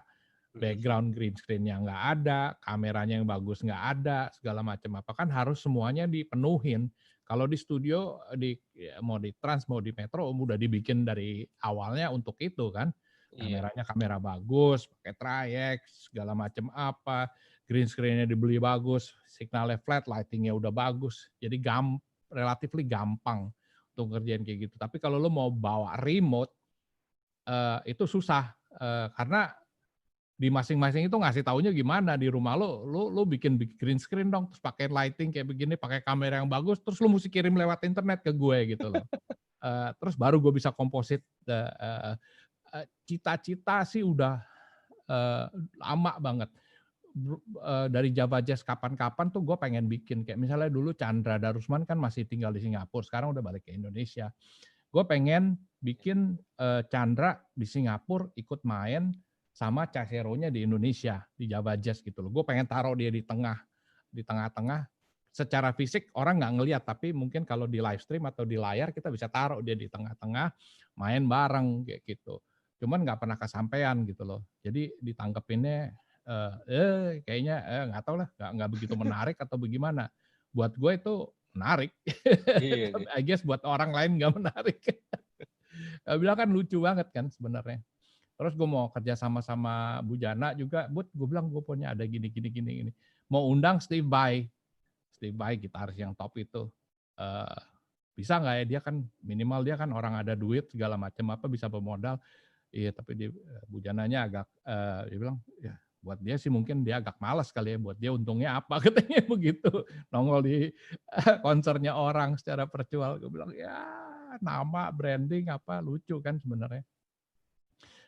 background green screen-nya nggak ada, kameranya yang bagus nggak ada, segala macam apa kan harus semuanya dipenuhin. Kalau di studio mau di Trans mau di Metro udah dibikin dari awalnya untuk itu kan. Kameranya kamera bagus, pakai trayek, segala macam apa. green screen-nya dibeli bagus, signalnya flat, lighting-nya udah bagus. Jadi relatively gampang untuk ngerjain kayak gitu. Tapi kalau lo mau bawa remote, itu susah. Karena di masing-masing itu ngasih taunya gimana. Di rumah lo bikin green screen dong, terus pakai lighting kayak begini, pakai kamera yang bagus, terus lo mesti kirim lewat internet ke gue gitu loh. Terus baru gue bisa komposit. Cita-cita sih udah lama banget. Dari Java Jazz kapan-kapan tuh gue pengen bikin. Kayak misalnya dulu Chandra Darusman kan masih tinggal di Singapura, sekarang udah balik ke Indonesia. Gue pengen bikin Chandra di Singapura ikut main sama Casero-nya di Indonesia, di Java Jazz gitu loh. Gue pengen taruh dia di tengah-tengah. Secara fisik orang nggak ngelihat, tapi mungkin kalau di live stream atau di layar kita bisa taruh dia di tengah-tengah, main bareng kayak gitu. Cuman nggak pernah kesampaian gitu loh. Jadi ditangkepinnya kayaknya nggak tahu lah, nggak begitu menarik atau bagaimana. Buat gue itu menarik. Iya, I guess buat orang lain nggak menarik. Bilang kan lucu banget kan sebenarnya. Terus gue mau kerja sama Bu Jana juga, gue bilang gue punya ada gini. Mau undang Steve Vai gitaris yang top itu. Bisa nggak ya, dia kan minimal dia kan orang ada duit segala macam apa bisa bermodal. Iya, tapi Bu Jananya agak dia bilang ya buat dia sih mungkin dia agak malas kali ya, buat dia untungnya apa katanya begitu, nongol di konsernya orang secara virtual. Gue bilang ya nama branding apa lucu kan sebenarnya.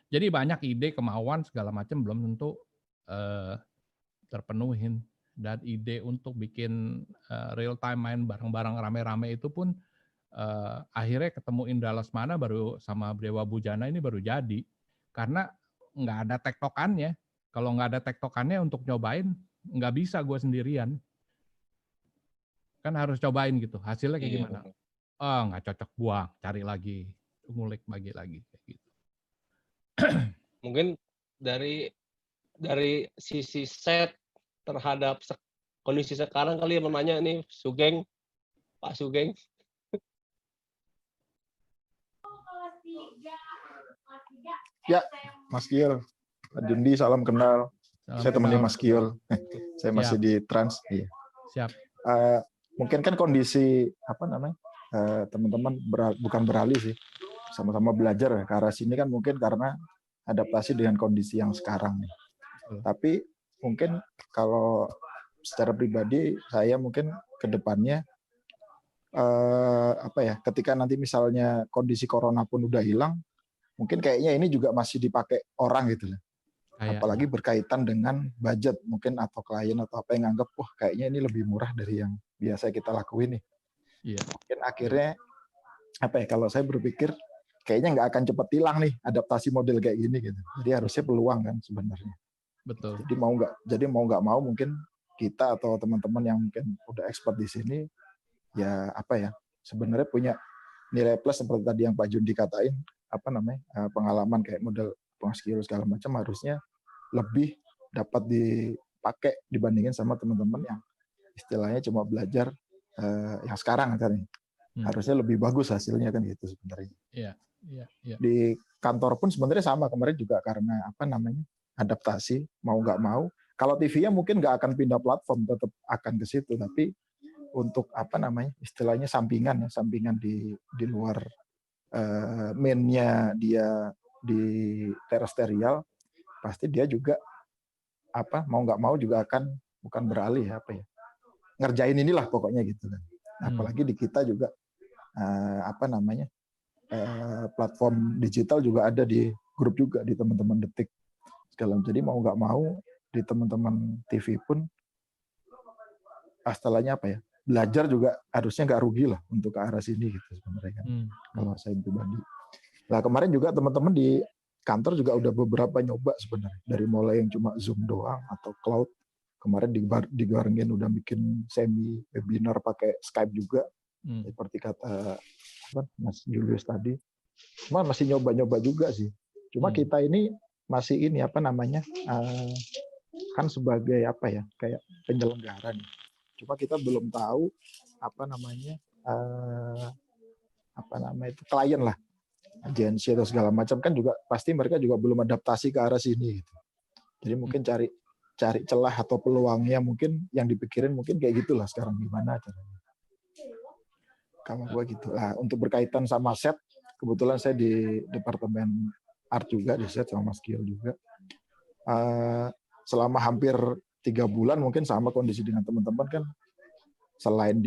Jadi banyak ide, kemauan segala macam belum tentu terpenuhin, dan ide untuk bikin real time main bareng-bareng rame-rame itu pun akhirnya ketemu Indra Lesmana baru sama Dewa Bujana ini baru jadi, karena nggak ada tektokannya. Kalau nggak ada tektokannya untuk nyobain nggak bisa gue sendirian, kan harus cobain gitu hasilnya kayak gimana. Oh nggak cocok, buang, cari lagi, ngulik bagi lagi kayak gitu. Mungkin dari sisi set terhadap kondisi sekarang kali ya, menanya nih Sugeng, Pak Sugeng. Ya, Mas Kiel. Pak Jundi, salam kenal. Saya temannya Mas Kiel. Saya masih di Trans. Iya. Siap. Mungkin kan kondisi teman-teman bukan beralih sih, sama-sama belajar ke arah sini kan mungkin karena adaptasi dengan kondisi yang sekarang nih. Tapi mungkin kalau secara pribadi saya mungkin ke depannya ketika nanti misalnya kondisi corona pun udah hilang, mungkin kayaknya ini juga masih dipakai orang gitu loh. Apalagi berkaitan dengan budget mungkin atau klien atau apa yang nganggap wah kayaknya ini lebih murah dari yang biasa kita lakuin nih. Iya. Mungkin akhirnya kalau saya berpikir kayaknya nggak akan cepat hilang nih adaptasi model kayak gini gitu. Jadi harusnya peluang kan sebenarnya. Betul. Jadi mau nggak mau mungkin kita atau teman-teman yang mungkin udah expert di sini ya sebenarnya punya nilai plus seperti tadi yang Pak Jundi katain pengalaman kayak model skill segala macam harusnya lebih dapat dipakai dibandingin sama teman-teman yang istilahnya cuma belajar yang sekarang kan. Harusnya lebih bagus hasilnya kan gitu sebenarnya. Iya. Di kantor pun sebenarnya sama, kemarin juga karena adaptasi mau nggak mau. Kalau TV-nya mungkin nggak akan pindah platform, tetap akan ke situ, tapi untuk istilahnya sampingan di luar main-nya dia di terestrial, pasti dia juga mau nggak mau juga akan bukan beralih ngerjain inilah pokoknya gitu kan. Apalagi di kita juga platform digital juga ada di grup juga di teman-teman Detik segala. Jadi mau nggak mau di teman-teman TV pun istilahnya belajar juga harusnya nggak rugi lah untuk ke arah sini gitu sebenarnya kan. Kalau saya pribadi. Nah kemarin juga teman-teman di kantor juga udah beberapa nyoba sebenarnya, dari mulai yang cuma Zoom doang atau cloud. Kemarin di Garengin udah bikin semi webinar pakai Skype juga, seperti kata Mas Julius tadi. Cuma masih nyoba-nyoba juga sih. Cuma kita ini masih kan sebagai kayak penyelenggara nih. Cuma kita belum tahu itu klien lah, agensi atau segala macam kan juga pasti mereka juga belum adaptasi ke arah sini gitu. Jadi mungkin cari cari celah atau peluangnya mungkin yang dipikirin mungkin kayak gitulah sekarang gimana caranya. Kalau gua gitu lah. Untuk berkaitan sama set, kebetulan saya di departemen art juga di set sama Mas Gil juga. Selama hampir 3 bulan mungkin sama kondisi dengan teman-teman kan. Selain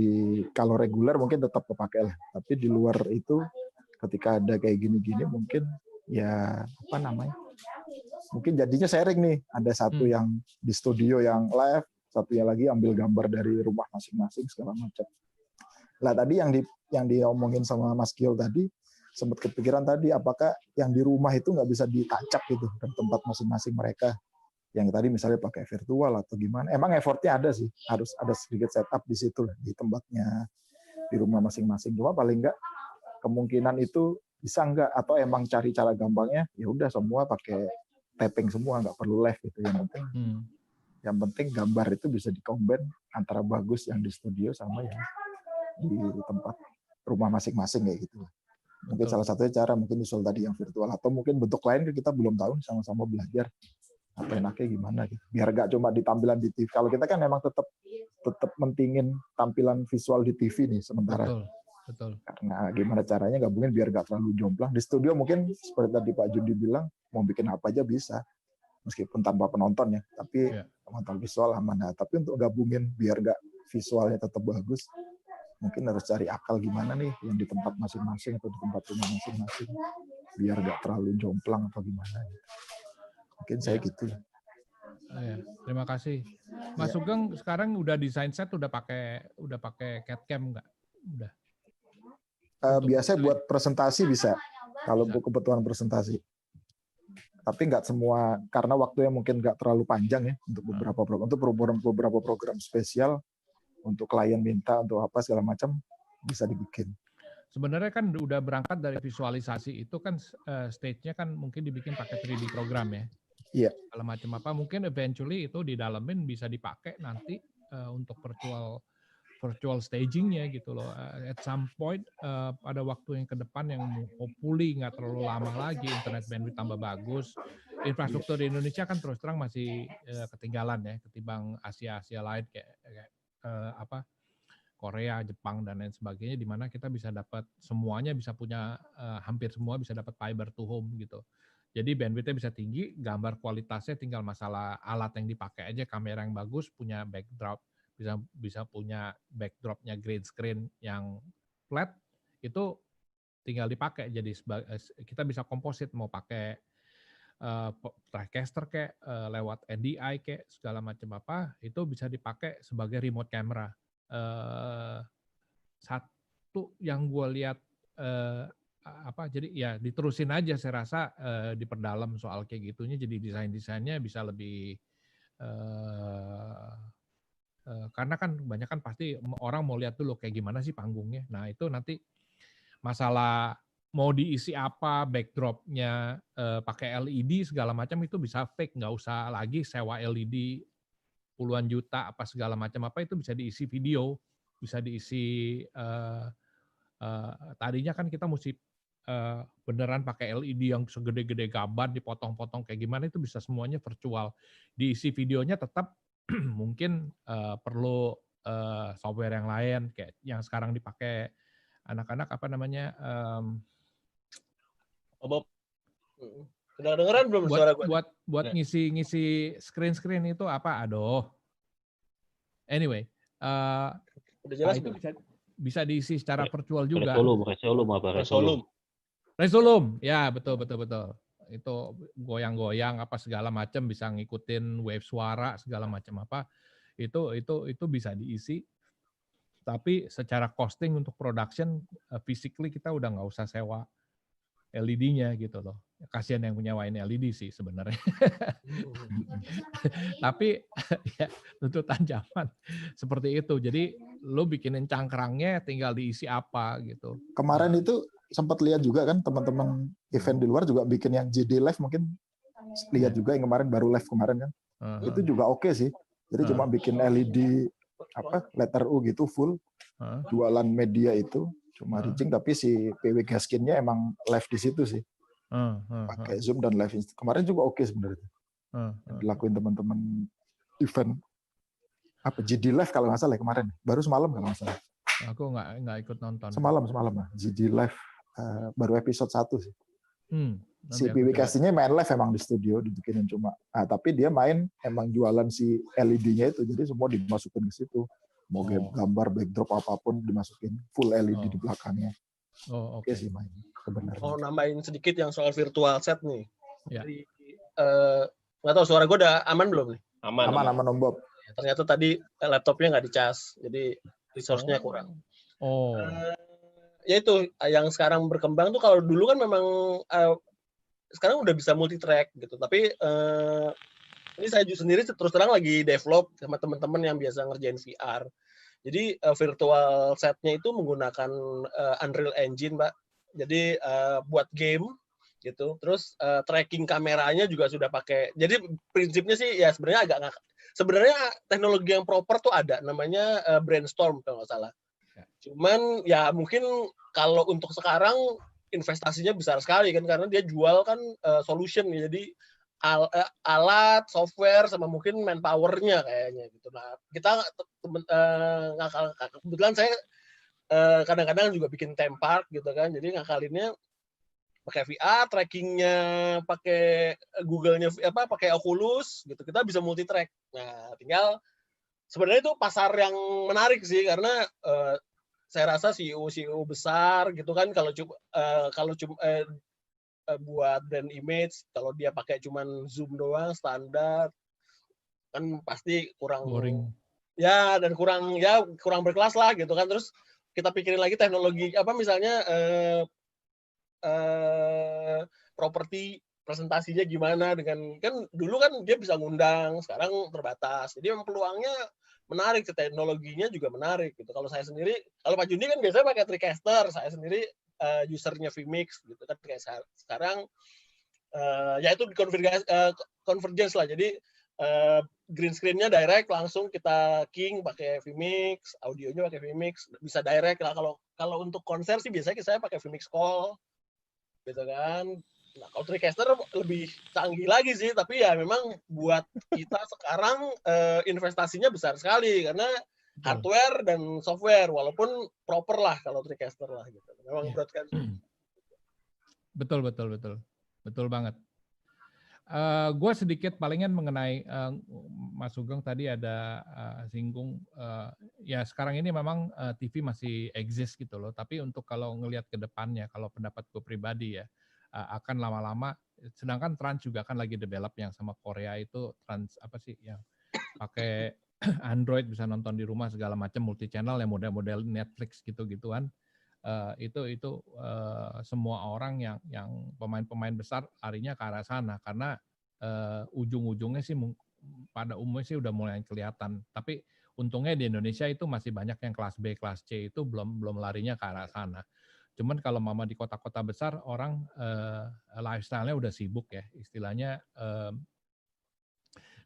kalau reguler mungkin tetap kepake lah. Tapi di luar itu ketika ada kayak gini-gini mungkin ya apa namanya? Mungkin jadinya sharing nih. Ada satu yang di studio yang live, satunya lagi ambil gambar dari rumah masing-masing segala macam. Lah tadi yang diomongin sama Mas Gil tadi sempat kepikiran tadi apakah yang di rumah itu nggak bisa ditancap gitu dari tempat masing-masing mereka. Yang tadi misalnya pakai virtual atau gimana. Emang effortnya ada sih, harus ada sedikit setup di situ lah, di tempatnya di rumah masing-masing. Cuma paling nggak kemungkinan itu bisa nggak atau emang cari cara gampangnya ya udah semua pakai tapping semua, nggak perlu live gitu. Yang penting gambar itu bisa dikombin antara bagus yang di studio sama yang di tempat rumah masing-masing kayak gitu. Mungkin salah satunya cara mungkin usul tadi yang virtual atau mungkin bentuk lain kita belum tahu, sama-sama belajar apa enaknya gimana gitu. Biar nggak cuma di tampilan di TV. Kalau kita kan memang tetap mentingin tampilan visual di TV nih sementara. Betul. Karena gimana caranya gabungin biar nggak terlalu jomplang. Di studio mungkin seperti tadi Pak Judi bilang mau bikin apa aja bisa. Meskipun tanpa penonton ya, tapi penonton visual aman. Nah, tapi untuk gabungin biar nggak visualnya tetap bagus, mungkin harus cari akal gimana nih yang di tempat masing-masing atau di tempat rumah masing-masing biar nggak terlalu jomplang atau gimana. Mungkin saya gitu. Terima kasih, Mas Sugeng. Sekarang udah desain set udah pakai CAD/CAM nggak? Udah. Biasanya buat presentasi bisa, kalau untuk kebutuhan presentasi. Tapi nggak semua, karena waktunya mungkin nggak terlalu panjang ya untuk beberapa program spesial untuk klien minta untuk apa segala macam bisa dibikin. Sebenarnya kan udah berangkat dari visualisasi itu kan stage-nya kan mungkin dibikin pakai 3D program ya. Iya. Kalau macam apa mungkin eventually itu di dalemin bisa dipakai nanti untuk virtual staging-nya gitu loh. At some point pada waktu yang ke depan yang hopefully nggak terlalu lama lagi internet bandwidth tambah bagus. Infrastruktur di Indonesia kan terus terang masih ketinggalan ya ketimbang Asia lain kayak Korea, Jepang dan lain sebagainya di mana kita bisa dapat semuanya bisa punya hampir semua bisa dapat fiber to home gitu. Jadi bandwidth-nya bisa tinggi, gambar kualitasnya tinggal masalah alat yang dipakai aja, kamera yang bagus, punya backdrop bisa punya backdropnya green screen yang flat itu tinggal dipakai jadi kita bisa komposit mau pakai TriCaster kayak lewat NDI kayak segala macam apa itu bisa dipakai sebagai remote camera. Satu yang gue lihat jadi ya diterusin aja saya rasa diperdalam soal kayak gitunya jadi desainnya bisa lebih karena kan banyak kan pasti orang mau lihat dulu kayak gimana sih panggungnya. Nah itu nanti masalah mau diisi apa backdropnya pakai LED segala macam itu bisa fake, nggak usah lagi sewa LED puluhan juta apa segala macam apa itu bisa diisi video, bisa diisi tadinya kan kita mesti beneran pakai LED yang segede-gede gaban dipotong-potong kayak gimana itu bisa semuanya virtual. Diisi videonya tetap mungkin perlu software yang lain kayak yang sekarang dipakai anak-anak apa namanya Bob. Kedengeran belum suara gue? Buat ngisi screen itu apa? Aduh. Anyway, udah jelas itu bisa diisi secara virtual juga. Resolum. Ya, betul. Itu goyang-goyang apa segala macam bisa ngikutin wave suara segala macam apa itu bisa diisi tapi secara costing untuk production physically kita udah nggak usah sewa LED-nya gitu loh. Kasihan yang nyewain LED sih sebenarnya. Tapi ya tuntutan zaman seperti itu. Jadi lu bikinin cangkrangnya tinggal diisi apa gitu. Kemarin itu sempat lihat juga kan teman-teman event di luar juga bikin yang JD Live mungkin lihat juga yang kemarin baru live kemarin kan. Itu juga oke sih. Jadi cuma bikin LED letter U gitu full. Jualan media itu cuma reaching tapi si PW Gaskin-nya emang live di situ sih. Pakai Zoom dan live. Kemarin juga oke sebenarnya. Dilakuin teman-teman event apa GD Live kalau nggak salah ya kemarin, baru semalam kalau nggak salah. Aku nggak ikut nonton. Semalam lah GD Live, baru episode 1 sih. Si PW Casting-nya main live emang di studio dibikinin cuma, tapi dia main emang jualan si LED-nya itu, jadi semua dimasukin ke situ. Mau gambar backdrop apapun dimasukin full LED di belakangnya. Oke sih main sebenarnya. Nambahin sedikit yang soal virtual set nih. Ya. Jadi nggak tahu suara gue udah aman belum nih? Aman Om Bob. Ternyata tadi laptopnya nggak dicas, jadi resource-nya kurang. Ya itu yang sekarang berkembang tuh, kalau dulu kan memang sekarang udah bisa multi track gitu, tapi ini saya sendiri terus terang lagi develop sama teman-teman yang biasa ngerjain VR. Jadi virtual setnya itu menggunakan Unreal Engine, Pak. Jadi buat game gitu. Terus tracking kameranya juga sudah pakai. Jadi prinsipnya sih ya sebenarnya teknologi yang proper tuh ada, namanya Brainstorm kalau nggak salah. Cuman ya mungkin kalau untuk sekarang investasinya besar sekali kan, karena dia jual kan solution ya. Jadi alat, software, sama mungkin manpower-nya kayaknya gitu. Nah, kita kebetulan saya kadang-kadang juga bikin theme park gitu kan. Jadi ngakalinnya pakai VR, trackingnya pakai Google-nya pakai Oculus gitu. Kita bisa multi track. Nah, tinggal sebenarnya itu pasar yang menarik sih, karena saya rasa CEO besar gitu kan, kalau buat brand image, kalau dia pakai cuman Zoom doang standar kan pasti kurang boring. Ya, dan kurang berkelas lah gitu kan. Terus kita pikirin lagi teknologi misalnya properti presentasinya gimana, dengan kan dulu kan dia bisa ngundang, sekarang terbatas. Jadi memang peluangnya menarik, teknologinya juga menarik gitu. Kalau saya sendiri, kalau Pak Juni kan biasanya pakai TriCaster, saya sendiri usernya vMix gitu kan. Kayak sekarang ya itu convergence lah. Jadi green screen-nya direct langsung kita king pakai vMix, audionya pakai vMix, bisa direct lah. Kalau untuk konser sih biasanya saya pakai vMix Call gitu kan. Nah, kalau TriCaster lebih canggih lagi sih, tapi ya memang buat kita sekarang investasinya besar sekali, karena hardware dan software, walaupun proper lah kalau TriCaster lah gitu. Memang broadcast. Betul banget. Gue sedikit palingan mengenai Mas Sugeng tadi ada singgung, ya sekarang ini memang TV masih exist gitu loh, tapi untuk kalau ngelihat ke depannya, kalau pendapat gue pribadi ya, akan lama-lama, sedangkan Trans juga kan lagi develop yang sama Korea itu, Trans yang pakai Android bisa nonton di rumah segala macam, multi channel yang model-model Netflix gitu-gituan. Itu semua orang yang pemain-pemain besar larinya ke arah sana, karena ujung-ujungnya sih pada umumnya sih udah mulai kelihatan. Tapi untungnya di Indonesia itu masih banyak yang kelas B, kelas C itu belum larinya ke arah sana. Cuman kalau mama di kota-kota besar, orang lifestyle-nya udah sibuk ya, istilahnya.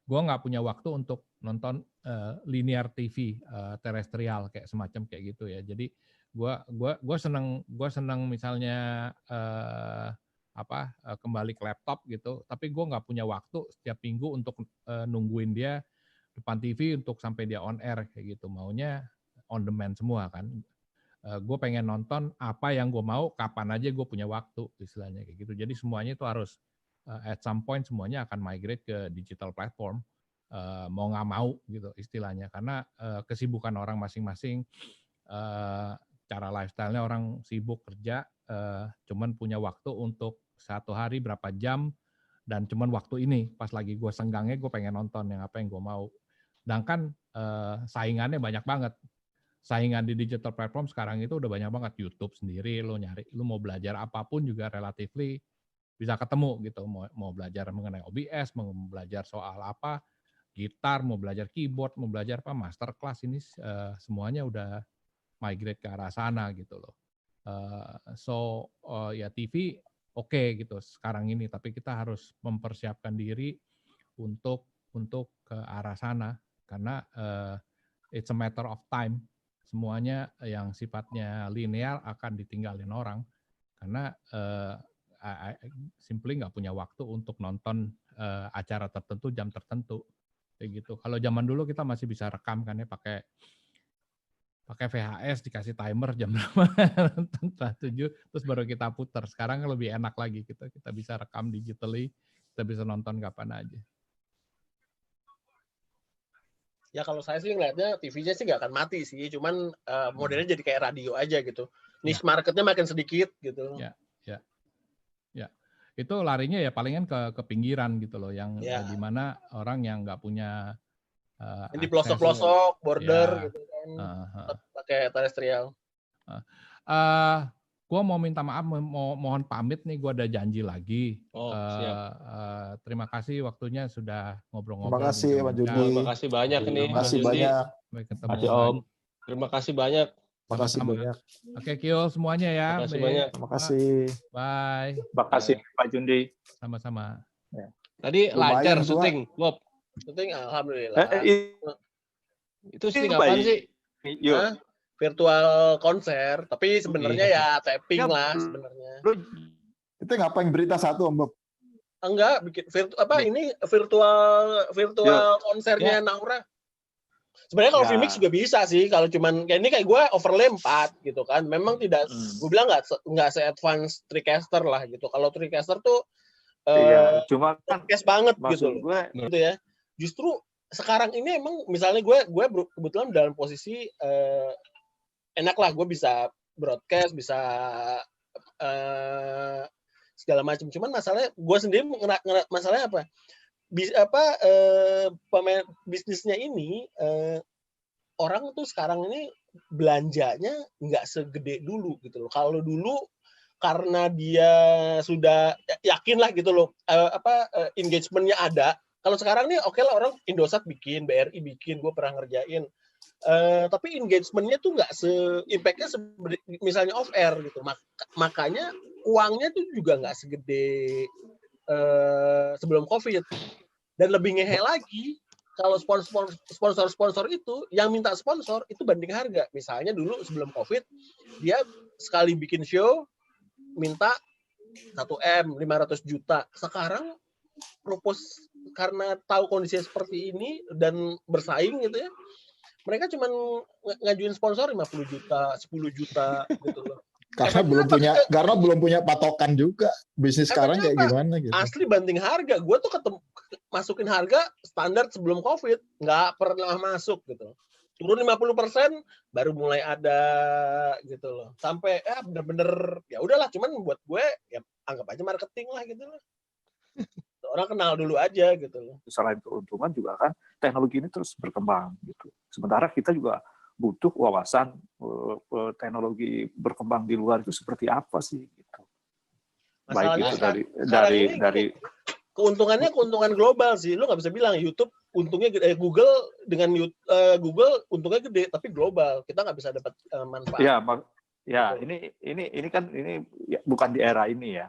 Gue nggak punya waktu untuk nonton linear TV terestrial kayak semacam kayak gitu ya. Jadi gue seneng misalnya kembali ke laptop gitu, tapi gue nggak punya waktu setiap minggu untuk nungguin dia depan TV untuk sampai dia on air kayak gitu. Maunya on demand semua kan. Gue pengen nonton apa yang gue mau, kapan aja gue punya waktu, istilahnya kayak gitu. Jadi semuanya itu harus at some point semuanya akan migrate ke digital platform, mau nggak mau gitu istilahnya. Karena kesibukan orang masing-masing, cara lifestyle-nya orang sibuk kerja, cuman punya waktu untuk satu hari berapa jam, dan cuman waktu ini pas lagi gue senggangnya gue pengen nonton yang apa yang gue mau. Sedangkan saingannya banyak banget. Saingan di digital platform sekarang itu udah banyak banget. YouTube sendiri, lo mau belajar apapun juga relatively bisa ketemu gitu. Mau belajar mengenai OBS, mau belajar soal apa, gitar, mau belajar keyboard, mau belajar apa, masterclass, ini semuanya udah migrate ke arah sana gitu loh. Ya TV oke gitu sekarang ini, tapi kita harus mempersiapkan diri untuk ke arah sana, karena it's a matter of time. Semuanya yang sifatnya linear akan ditinggalin orang, karena simply nggak punya waktu untuk nonton acara tertentu, jam tertentu. kayak gitu. Kalau zaman dulu kita masih bisa rekam kan ya, pakai VHS, dikasih timer jam berapa setelah 7 terus baru kita putar. Sekarang lebih enak lagi, kita bisa rekam digitally, kita bisa nonton kapan aja. Ya kalau saya sih ngeliatnya TV-nya sih nggak akan mati sih, cuman modelnya jadi kayak radio aja gitu. Niche marketnya makin sedikit gitu. Ya. Itu larinya ya palingan ke pinggiran gitu loh, yang di mana orang yang nggak punya di pelosok-pelosok, border gitu kan, pakai terestrial. Gue mau minta maaf, mohon pamit nih, gue ada janji lagi. Siap. Terima kasih waktunya sudah ngobrol-ngobrol. Terima kasih Pak Judi. Terima kasih banyak nih. Terima kasih banyak. Terima kasih Om. Terima kasih banyak. Terima kasih banyak. Oke, Kyo semuanya ya. Terima kasih banyak. Terima kasih. Bye. Terima kasih Pak Jundi. Sama-sama. Ya. Tadi lancar syuting, Bob. Syuting alhamdulillah. Itu syuting apaan sih? Virtual konser, tapi sebenarnya ya tapping lah sebenarnya. Itu ngapain berita satu Om Bob? Enggak, bikin ini virtual konsernya Naura. Sebenarnya kalau Vmix juga bisa sih, kalau cuman kayak ini kayak gue overlay 4 gitu kan. Memang tidak, gue bilang nggak se-advance TriCaster lah gitu. Kalau TriCaster tuh cuma kan banget gitu gitu ya. Justru sekarang ini emang misalnya gue kebetulan dalam posisi enak lah, gue bisa broadcast, bisa segala macam. Cuman masalahnya gue sendiri masalahnya apa? Bisnisnya ini orang tuh sekarang ini belanjanya nggak segede dulu gitu loh. Kalau dulu karena dia sudah yakin lah gitu loh, engagementnya ada. Kalau sekarang nih oke lah, orang Indosat bikin, BRI bikin, gue pernah ngerjain. Tapi engagementnya tuh nggak impactnya misalnya off air gitu. Makanya uangnya tuh juga nggak segede sebelum COVID. Dan lebih ngehe lagi, kalau sponsor itu yang minta sponsor itu banding harga. Misalnya dulu sebelum COVID dia sekali bikin show minta 1M 500 juta. Sekarang propose karena tahu kondisinya seperti ini dan bersaing gitu ya, mereka cuma ngajuin sponsor 50 juta, 10 juta gitu loh. Karena belum punya patokan juga bisnis sekarang kayak gimana gitu. Asli banding harga, gue tuh masukin harga standar sebelum COVID, nggak pernah masuk gitu. Turun 50% baru mulai ada gitu loh. Sampai bener-bener ya udahlah, cuman buat gue ya anggap aja marketing lah gitu loh. Orang kenal dulu aja gitu loh. Selain keuntungan juga kan teknologi ini terus berkembang gitu. Sementara kita juga butuh wawasan teknologi berkembang di luar itu seperti apa sih gitu. Baik itu dari keuntungannya keuntungan global sih. Lu nggak bisa bilang YouTube untungnya gede, Google dengan Google untungnya gede tapi global. Kita nggak bisa dapat manfaat. Ya, ini kan ya, bukan di era ini ya.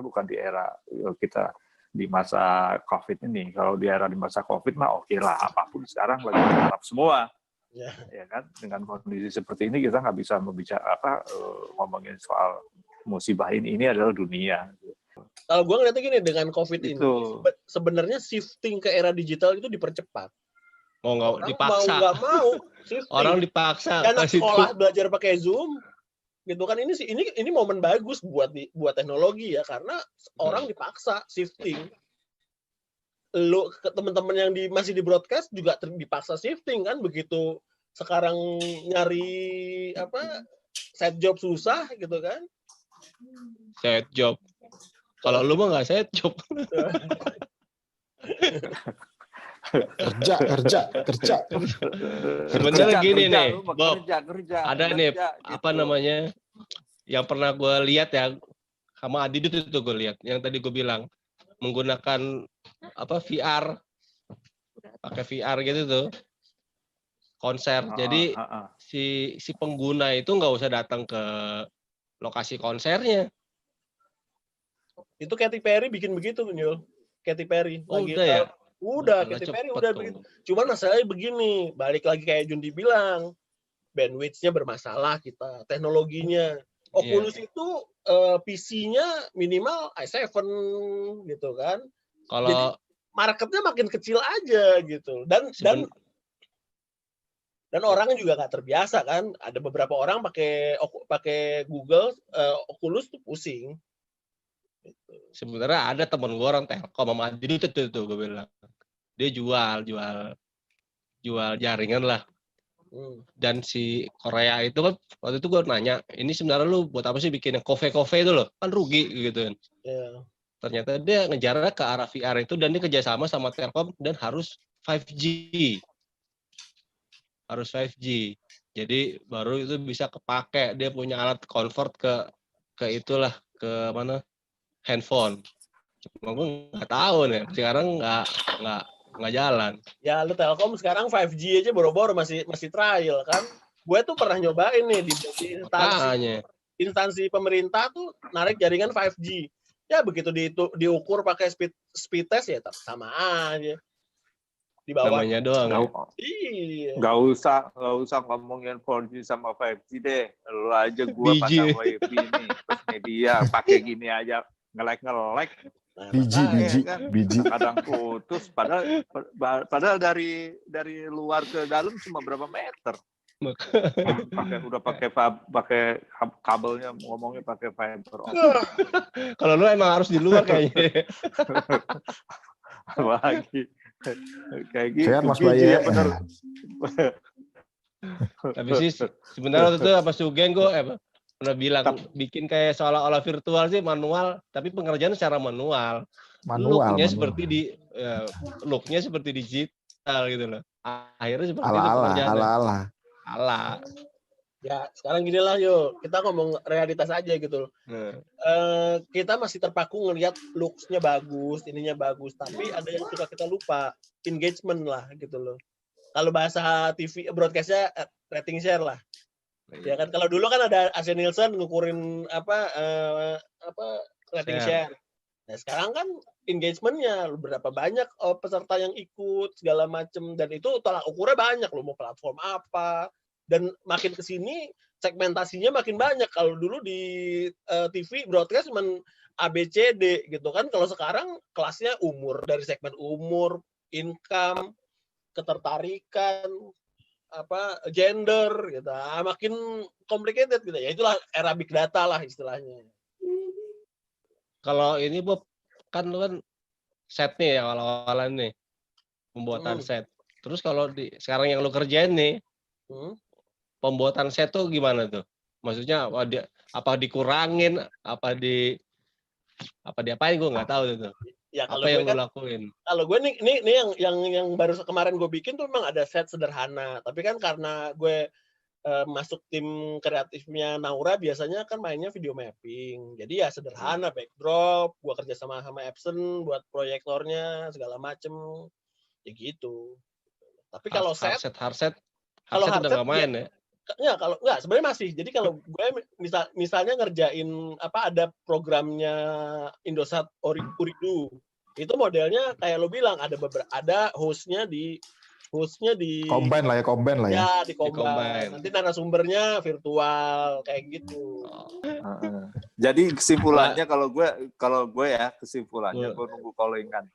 Bukan di era kita di masa COVID ini. Kalau di masa COVID mah oke lah, apapun sekarang lagi harap semua. Ya kan, dengan kondisi seperti ini kita nggak bisa ngomongin soal musibah ini adalah dunia. Kalau gue ngeliatnya gini, dengan COVID ini sebenarnya shifting ke era digital itu dipercepat. Mau dipaksa. Mau nggak mau shifting. Orang dipaksa. Dan sekolah belajar pakai Zoom gitu kan, ini momen bagus buat teknologi ya, karena orang dipaksa shifting. Lo teman-teman yang masih di broadcast juga dipaksa shifting kan, begitu sekarang nyari set job susah gitu kan. Set job. Kalau lu mah nggak set job. kerja. Sebenarnya gini nih, Bob. Kerja, ada nih gitu. Yang pernah gue lihat ya sama Adidut itu gue lihat. Yang tadi gue bilang menggunakan VR, pakai VR gitu tuh konser. Jadi si pengguna itu nggak usah datang ke lokasi konsernya. Itu Katy Perry bikin begitu, Nyul. Katy Perry. Udah Katy Perry udah begitu. Cuman masalahnya begini, balik lagi kayak Jundi bilang, bandwidth-nya bermasalah kita, teknologinya. Oculus itu PC-nya minimal i7 gitu kan. Kalau marketnya makin kecil aja gitu. Dan orang juga nggak terbiasa kan. Ada beberapa orang pakai Google Oculus tuh pusing. Gitu. Sebenarnya ada temen gue orang Telkom sama Adi itu tuh gue bilang. Dia jual jaringan lah. Dan si Korea itu kan waktu itu gue nanya, ini sebenarnya lu buat apa sih bikin yang kofe itu loh, kan rugi gitu kan. Yeah. Ternyata dia ngejarnya ke arah VR itu dan dia kerjasama sama Telkom dan harus 5G. Harus 5G. Jadi baru itu bisa kepake, dia punya alat convert ke itulah, ke mana, handphone. Cuma gue nggak tahu nih, sekarang nggak jalan. Ya lu Telkom sekarang 5G aja boro-boro masih trial kan. Gue tuh pernah nyobain nih di instansi pemerintah tuh narik jaringan 5G. Ya begitu diukur pakai speed test ya sama aja. Di bawah. Namanya doang. Iya. Nggak usah ngomongin 4G sama 5G deh. Lu aja gua pasang WiFi nih, terus media pakai gini aja nge-lag. Biji. Kadang putus, padahal dari luar ke dalam cuma berapa meter. pakai kabelnya, ngomongnya pakai fiber optik. Kalau lu emang harus di luar kayaknya. Lagi kayak gitu. Sehat Mas Baye. Ya, bener. Tapi sih sebenarnya waktu itu apa Sugeng gue pernah bilang bikin kayak seolah-olah virtual sih manual, tapi pengerjaan secara manual. Looknya seperti digital gitu loh. Akhirnya seperti itu pengerjaan. Ala. Ya sekarang gini lah yuk, kita ngomong realitas aja gitu loh. Kita masih terpaku ngelihat looks-nya bagus, ininya bagus, tapi ada yang suka kita lupa, engagement lah gitu loh. Kalau bahasa TV broadcast-nya rating share lah. Ya kan kalau dulu kan ada AC Nielsen ngukurin rating share. Nah sekarang kan engagement-nya berapa banyak peserta yang ikut segala macem, dan itu tolak ukurnya banyak loh, mau platform apa. Dan makin kesini segmentasinya makin banyak. Kalau dulu di TV broadcast cuma ABCD gitu kan. Kalau sekarang kelasnya umur, dari segmen umur, income, ketertarikan, gender gitu. Makin complicated gitu. Ya itulah era big data lah istilahnya. Kalau ini Bob, kan lu kan set nih awal-awalan nih. Pembuatan set. Terus kalau sekarang yang lu kerjain nih, pembuatan set tuh gimana tuh? Maksudnya apa dikurangin, apa diapain, gue nggak tahu tuh. Ya, apa yang lo lakuin? Kalau gue nih yang baru kemarin gue bikin tuh memang ada set sederhana. Tapi kan karena gue masuk tim kreatifnya Naura, biasanya kan mainnya video mapping. Jadi ya sederhana, backdrop, gue kerja sama Epson buat proyektornya segala macem, ya gitu. Tapi kalau hardset udah nggak main ya? Ya kalau enggak sebenarnya masih. Jadi kalau gue misalnya ngerjain ada programnya Indosat Uridu, itu modelnya kayak lo bilang ada hostnya di combine lah ya. Ya di combine. Nanti narasumbernya virtual kayak gitu. Jadi kesimpulannya kalau gue ya kesimpulannya gue nunggu callingan.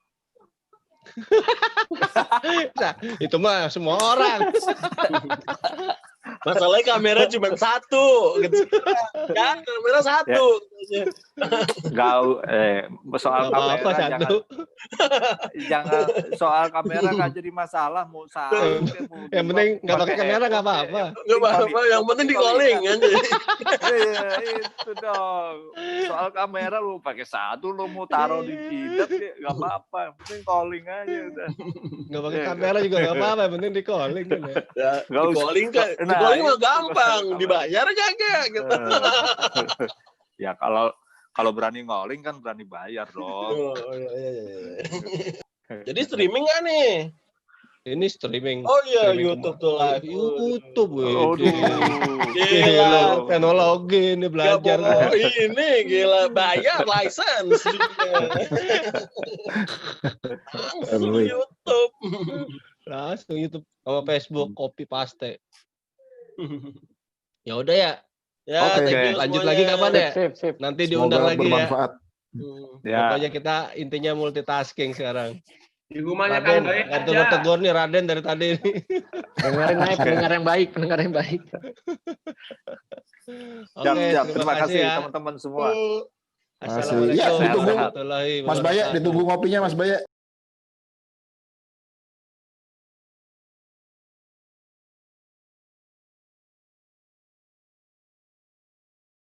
Nah, itu mah semua orang. Masalahnya kamera cuma satu gitu. Ya, kamera satu. Ya. Soal kamera jangan soal kamera nggak jadi masalah, mau satu. Yang penting nggak pakai kamera nggak apa-apa. Nggak apa-apa, yang penting di calling aja. Iya, itu dong. Soal kamera lu pakai satu, lu mau taruh di jidat nggak apa-apa, yang penting calling aja udah. Nggak pakai kamera juga nggak apa-apa, yang penting di calling kan ya. Di calling kan. Di calling mah gampang, dibayar kagak gitu. Ya kalau berani calling kan berani bayar dong. Iya. Jadi streaming nggak nih? Ini streaming. Oh iya, YouTube tuh live. YouTube. Gila. Teknologi ini belajar. Ini gila, bayar license. Langsung YouTube sama Facebook copy paste. Ya udah ya. Ya, lanjut lagi kapan ya? Sip. Nanti diundang lagi bermanfaat. Ya. Pokoknya kita intinya multitasking sekarang. Di rumahnya Raden, Kang Baik aja. tegur nih Raden dari tadi. Pendengar yang baik. Oke, terima kasih ya teman-teman semua. Assalamualaikum Ya, ditunggu warahmatullahi Mas Bayak, wabarakatuh. ditunggu ngopinya Mas Bayak.